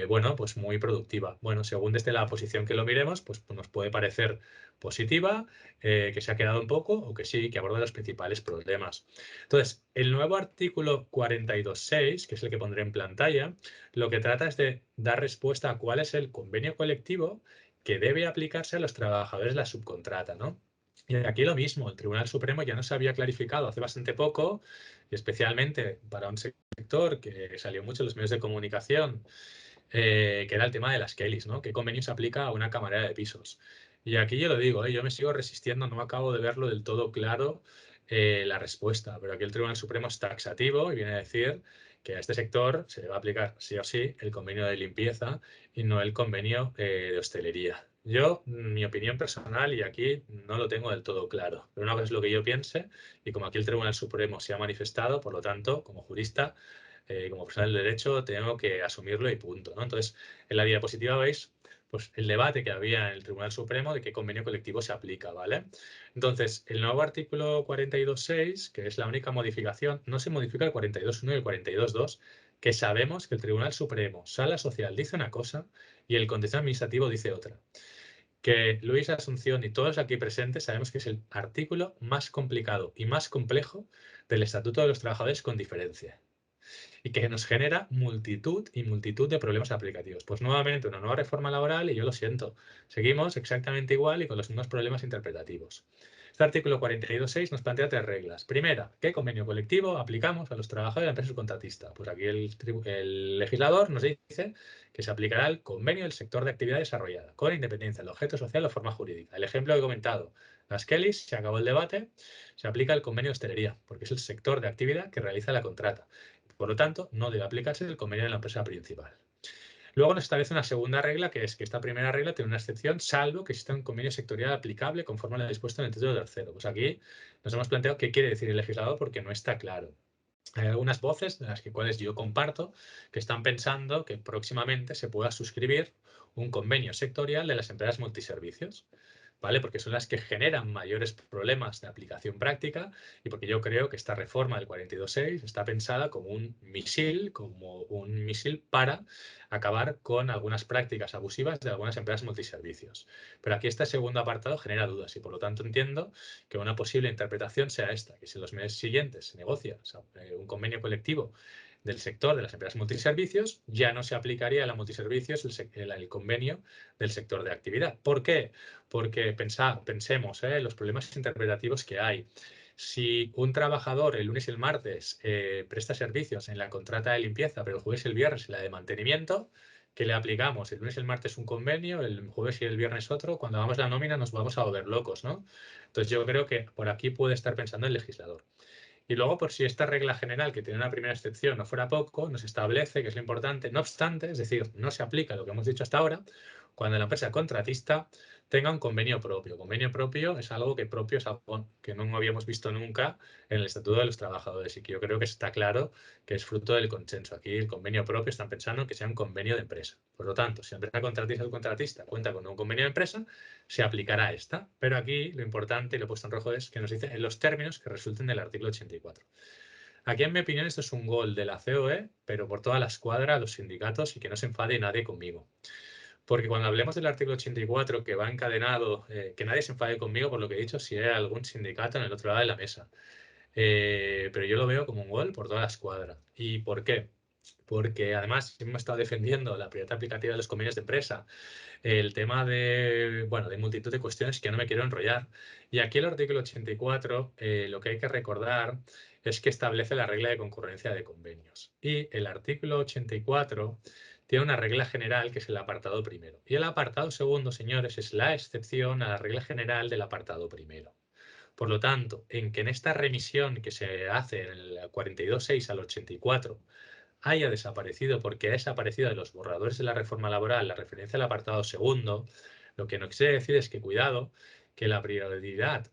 bueno, pues muy productiva. Bueno, según desde la posición que lo miremos, pues nos puede parecer positiva, que se ha quedado un poco, o que sí, que aborda los principales problemas. Entonces, el nuevo artículo 42.6, que es el que pondré en pantalla, lo que trata es de dar respuesta a cuál es el convenio colectivo que debe aplicarse a los trabajadores de la subcontrata, ¿no? Y aquí lo mismo, el Tribunal Supremo ya nos había clarificado hace bastante poco, y especialmente para un sector que salió mucho en los medios de comunicación, que era el tema de las Kellys, ¿no? ¿Qué convenio se aplica a una camarera de pisos? Y aquí yo lo digo, yo me sigo resistiendo, no acabo de verlo del todo claro la respuesta, pero aquí el Tribunal Supremo es taxativo y viene a decir que a este sector se le va a aplicar sí o sí el convenio de limpieza y no el convenio de hostelería. Yo, mi opinión personal, y aquí no lo tengo del todo claro, pero una cosa es lo que yo piense, y como aquí el Tribunal Supremo se ha manifestado, por lo tanto, como jurista, como profesional del derecho, tengo que asumirlo y punto, ¿no? Entonces, en la diapositiva veis pues, el debate que había en el Tribunal Supremo de qué convenio colectivo se aplica, ¿vale? Entonces, el nuevo artículo 42.6, que es la única modificación, no se modifica el 42.1 y el 42.2, que sabemos que el Tribunal Supremo, Sala Social, dice una cosa y el contencioso administrativo dice otra. Que Luis Asunción y todos aquí presentes sabemos que es el artículo más complicado y más complejo del Estatuto de los Trabajadores con diferencia y que nos genera multitud y multitud de problemas aplicativos. Pues nuevamente una nueva reforma laboral y yo lo siento, seguimos exactamente igual y con los mismos problemas interpretativos. Este artículo 42.6 nos plantea tres reglas. Primera, ¿qué convenio colectivo aplicamos a los trabajadores de la empresa subcontratista? Pues aquí el legislador nos dice que se aplicará el convenio del sector de actividad desarrollada, con independencia del objeto social o forma jurídica. El ejemplo que he comentado, las Kellys, se acabó el debate, se aplica el convenio de hostelería, porque es el sector de actividad que realiza la contrata. Por lo tanto, no debe aplicarse el convenio de la empresa principal. Luego nos establece una segunda regla, que es que esta primera regla tiene una excepción, salvo que exista un convenio sectorial aplicable conforme a lo dispuesto en el título tercero. Pues aquí nos hemos planteado qué quiere decir el legislador porque no está claro. Hay algunas voces, de las cuales yo comparto, que están pensando que próximamente se pueda suscribir un convenio sectorial de las empresas multiservicios. ¿Vale? Porque son las que generan mayores problemas de aplicación práctica y porque yo creo que esta reforma del 42.6 está pensada como un misil para acabar con algunas prácticas abusivas de algunas empresas multiservicios. Pero aquí este segundo apartado genera dudas y por lo tanto entiendo que una posible interpretación sea esta, que si en los meses siguientes se negocia un convenio colectivo del sector de las empresas multiservicios, ya no se aplicaría a la multiservicios el convenio del sector de actividad. ¿Por qué? Porque pensemos los problemas interpretativos que hay. Si un trabajador el lunes y el martes presta servicios en la contrata de limpieza, pero el jueves y el viernes en la de mantenimiento, ¿qué le aplicamos? El lunes y el martes un convenio, el jueves y el viernes otro. Cuando hagamos la nómina nos vamos a volver locos, ¿no? Entonces yo creo que por aquí puede estar pensando el legislador. Y luego, por si esta regla general, que tiene una primera excepción, no fuera poco, nos establece, que es lo importante, no obstante, es decir, no se aplica lo que hemos dicho hasta ahora, cuando la empresa contratista tenga un convenio propio. Convenio propio es algo que propio es algo que no habíamos visto nunca en el Estatuto de los Trabajadores y que yo creo que está claro que es fruto del consenso. Aquí el convenio propio están pensando que sea un convenio de empresa. Por lo tanto, si la empresa contratista o contratista cuenta con un convenio de empresa, se aplicará esta. Pero aquí lo importante, y lo he puesto en rojo, es que nos dice en los términos que resulten del artículo 84. Aquí, en mi opinión, esto es un gol de la COE, pero por toda la escuadra, los sindicatos y que no se enfade nadie conmigo. Porque cuando hablemos del artículo 84, que va encadenado, que nadie se enfade conmigo por lo que he dicho, si hay algún sindicato en el otro lado de la mesa. Pero yo lo veo como un gol por toda la escuadra. ¿Y por qué? Porque además hemos estado defendiendo la prioridad aplicativa de los convenios de empresa, el tema de, bueno, de multitud de cuestiones que no me quiero enrollar. Y aquí el artículo 84, lo que hay que recordar es que establece la regla de concurrencia de convenios. Y el artículo 84 tiene una regla general que es el apartado primero. Y el apartado segundo, señores, es la excepción a la regla general del apartado primero. Por lo tanto, en que en esta remisión que se hace en el 42.6 al 84 haya desaparecido porque ha desaparecido de los borradores de la reforma laboral la referencia al apartado segundo, lo que no quiere decir es que, cuidado, que la prioridad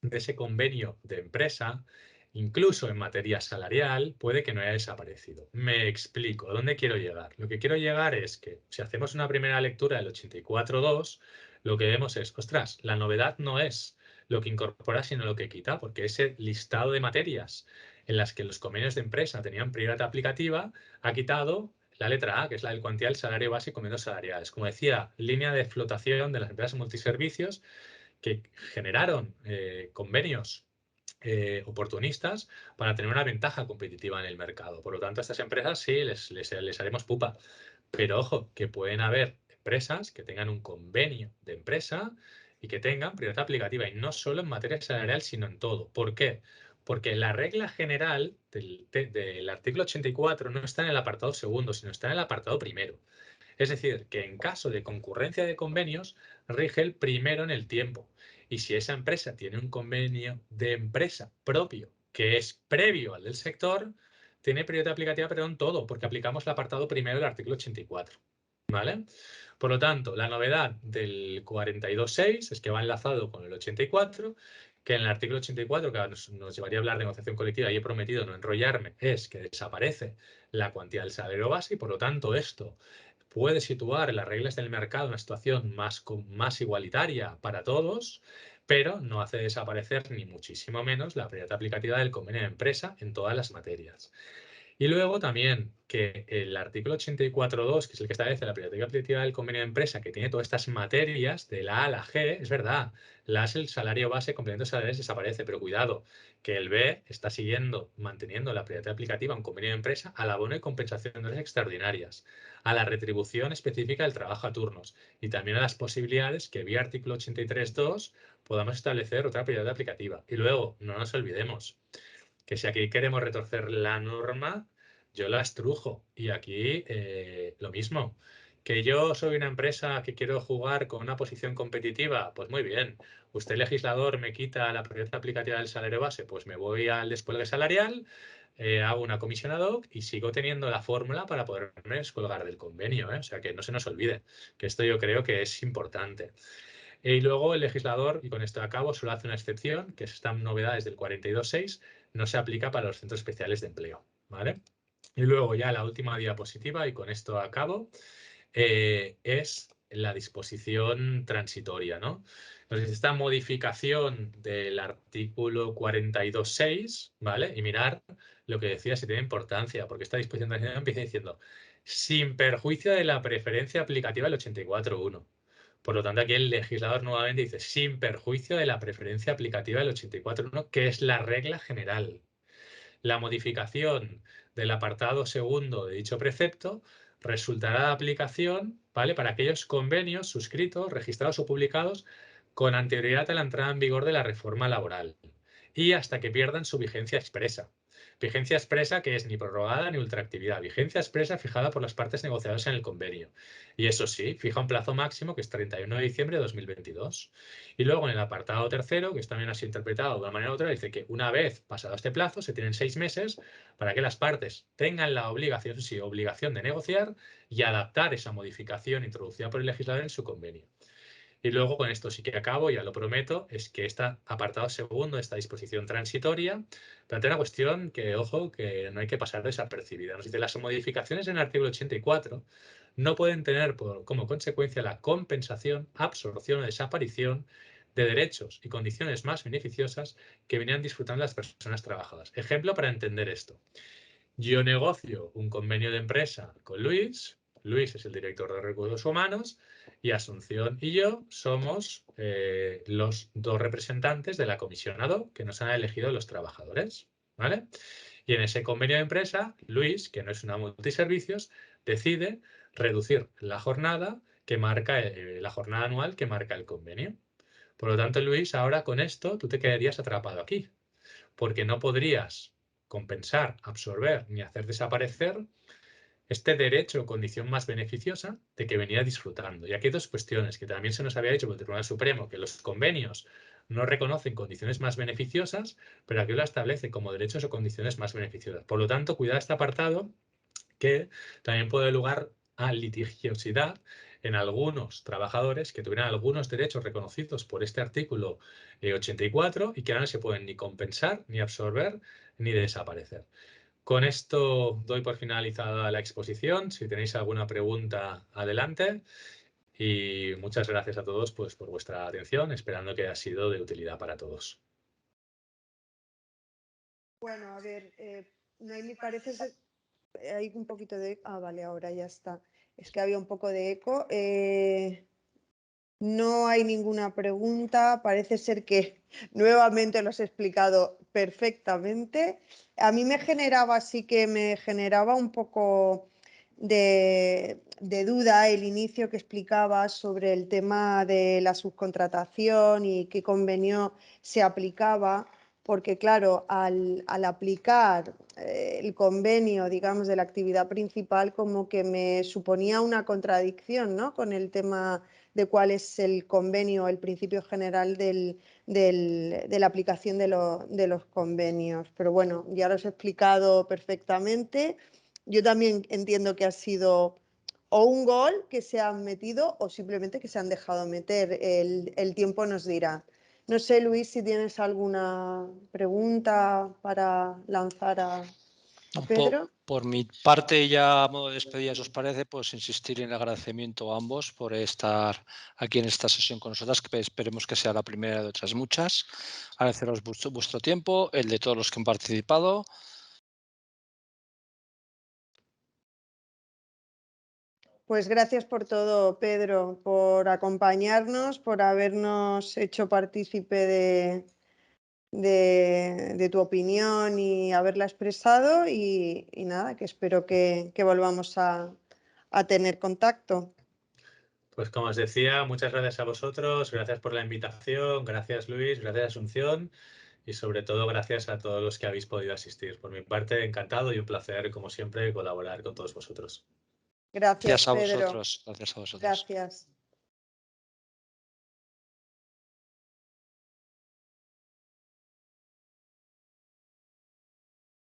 de ese convenio de empresa, incluso en materia salarial, puede que no haya desaparecido. Me explico, ¿a dónde quiero llegar? Lo que quiero llegar es que si hacemos una primera lectura del 84.2, lo que vemos es, ostras, la novedad no es lo que incorpora, sino lo que quita, porque ese listado de materias en las que los convenios de empresa tenían prioridad aplicativa, ha quitado la letra A, que es la del cuantía del salario base y convenios salariales. Como decía, línea de flotación de las empresas multiservicios que generaron convenios oportunistas para tener una ventaja competitiva en el mercado. Por lo tanto, a estas empresas sí les haremos pupa. Pero ojo, que pueden haber empresas que tengan un convenio de empresa y que tengan prioridad aplicativa, y no solo en materia salarial, sino en todo. ¿Por qué? Porque la regla general del artículo 84 no está en el apartado segundo, sino está en el apartado primero. Es decir, que en caso de concurrencia de convenios, rige el primero en el tiempo. Y si esa empresa tiene un convenio de empresa propio, que es previo al del sector, tiene prioridad aplicativa, pero en todo, porque aplicamos el apartado primero del artículo 84. ¿Vale? Por lo tanto, la novedad del 42.6 es que va enlazado con el 84, que en el artículo 84, que nos llevaría a hablar de negociación colectiva y he prometido no enrollarme, es que desaparece la cuantía del salario base y por lo tanto esto puede situar las reglas del mercado en una situación más igualitaria para todos, pero no hace desaparecer ni muchísimo menos la prioridad aplicativa del convenio de empresa en todas las materias. Y luego también que el artículo 84.2, que es el que establece la prioridad aplicativa del convenio de empresa, que tiene todas estas materias de la A a la G, es verdad, la A es el salario base, complementos salariales desaparece, pero cuidado, que el B está manteniendo la prioridad aplicativa en convenio de empresa al abono y compensación de horas extraordinarias, a la retribución específica del trabajo a turnos y también a las posibilidades que vía artículo 83.2 podamos establecer otra prioridad aplicativa. Y luego, no nos olvidemos que si aquí queremos retorcer la norma, yo la estrujo. Y aquí lo mismo. Que yo soy una empresa que quiero jugar con una posición competitiva, pues muy bien. Usted, legislador, me quita la prioridad aplicativa del salario base, pues me voy al descuelgue salarial, hago una comisión ad hoc y sigo teniendo la fórmula para poderme descolgar del convenio. O sea, que no se nos olvide, que esto yo creo que es importante. Y luego el legislador, y con esto acabo, solo hace una excepción, que es esta novedad desde el 42.6, no se aplica para los centros especiales de empleo. ¿Vale? Y luego ya la última diapositiva, y con esto acabo, es la disposición transitoria, ¿no? Entonces, esta modificación del artículo 42.6, ¿vale? Y mirar lo que decía, si tiene importancia, porque esta disposición transitoria empieza diciendo, sin perjuicio de la preferencia aplicativa del 84.1. Por lo tanto, aquí el legislador nuevamente dice, sin perjuicio de la preferencia aplicativa del 84.1, que es la regla general. La modificación del apartado segundo de dicho precepto resultará de aplicación, ¿vale?, para aquellos convenios suscritos, registrados o publicados con anterioridad a la entrada en vigor de la reforma laboral y hasta que pierdan su vigencia expresa. Vigencia expresa que es ni prorrogada ni ultraactividad. Vigencia expresa fijada por las partes negociadoras en el convenio. Y eso sí, fija un plazo máximo que es 31 de diciembre de 2022. Y luego en el apartado tercero, que también ha sido interpretado de una manera u otra, dice que una vez pasado este plazo se tienen 6 meses para que las partes tengan la obligación, sí, obligación de negociar y adaptar esa modificación introducida por el legislador en su convenio. Y luego con esto sí que acabo, ya lo prometo, es que este apartado segundo, esta disposición transitoria, plantea una cuestión que, ojo, que no hay que pasar desapercibida. Nos dice, las modificaciones en el artículo 84 no pueden tener como consecuencia la compensación, absorción o desaparición de derechos y condiciones más beneficiosas que venían disfrutando las personas trabajadoras. Ejemplo para entender esto. Yo negocio un convenio de empresa con Luis. Luis es el director de recursos humanos y Asunción y yo somos los dos representantes de la comisión ad hoc que nos han elegido los trabajadores. ¿Vale? Y en ese convenio de empresa, Luis, que no es una multiservicios, decide reducir la jornada que marca la jornada anual que marca el convenio. Por lo tanto, Luis, ahora con esto tú te quedarías atrapado aquí, porque no podrías compensar, absorber ni hacer desaparecer este derecho o condición más beneficiosa de que venía disfrutando. Y aquí hay dos cuestiones que también se nos había dicho por el Tribunal Supremo, que los convenios no reconocen condiciones más beneficiosas, pero aquí lo establece como derechos o condiciones más beneficiosas. Por lo tanto, cuidado este apartado, que también puede dar lugar a litigiosidad en algunos trabajadores que tuvieran algunos derechos reconocidos por este artículo 84 y que ahora no se pueden ni compensar, ni absorber, ni desaparecer. Con esto doy por finalizada la exposición. Si tenéis alguna pregunta, adelante. Y muchas gracias a todos pues, por vuestra atención, esperando que haya sido de utilidad para todos. Bueno, a ver, no hay, me parece ser, hay un poquito de... Ah, vale, ahora ya está. Es que había un poco de eco. No hay ninguna pregunta. Parece ser que nuevamente lo has explicado perfectamente. A mí sí que me generaba un poco de duda el inicio que explicabas sobre el tema de la subcontratación y qué convenio se aplicaba, porque claro, al aplicar el convenio, digamos, de la actividad principal, como que me suponía una contradicción, ¿no? Con el tema de cuál es el convenio, el principio general de la aplicación de los convenios. Pero bueno, ya lo has explicado perfectamente. Yo también entiendo que ha sido o un gol que se han metido o simplemente que se han dejado meter. El tiempo nos dirá. No sé, Luis, si tienes alguna pregunta para lanzar a Pedro. Por mi parte, ya a modo de despedida, si os parece, pues insistir en el agradecimiento a ambos por estar aquí en esta sesión con nosotras, que esperemos que sea la primera de otras muchas. Agradeceros vuestro tiempo, el de todos los que han participado. Pues gracias por todo, Pedro, por acompañarnos, por habernos hecho partícipe de tu opinión y haberla expresado y nada, que espero que volvamos a tener contacto. Pues como os decía, muchas gracias a vosotros, gracias por la invitación, gracias Luis, gracias Asunción y sobre todo gracias a todos los que habéis podido asistir. Por mi parte, encantado y un placer, como siempre, colaborar con todos vosotros. Gracias, Gracias a Pedro. vosotros. Gracias a vosotros. Gracias.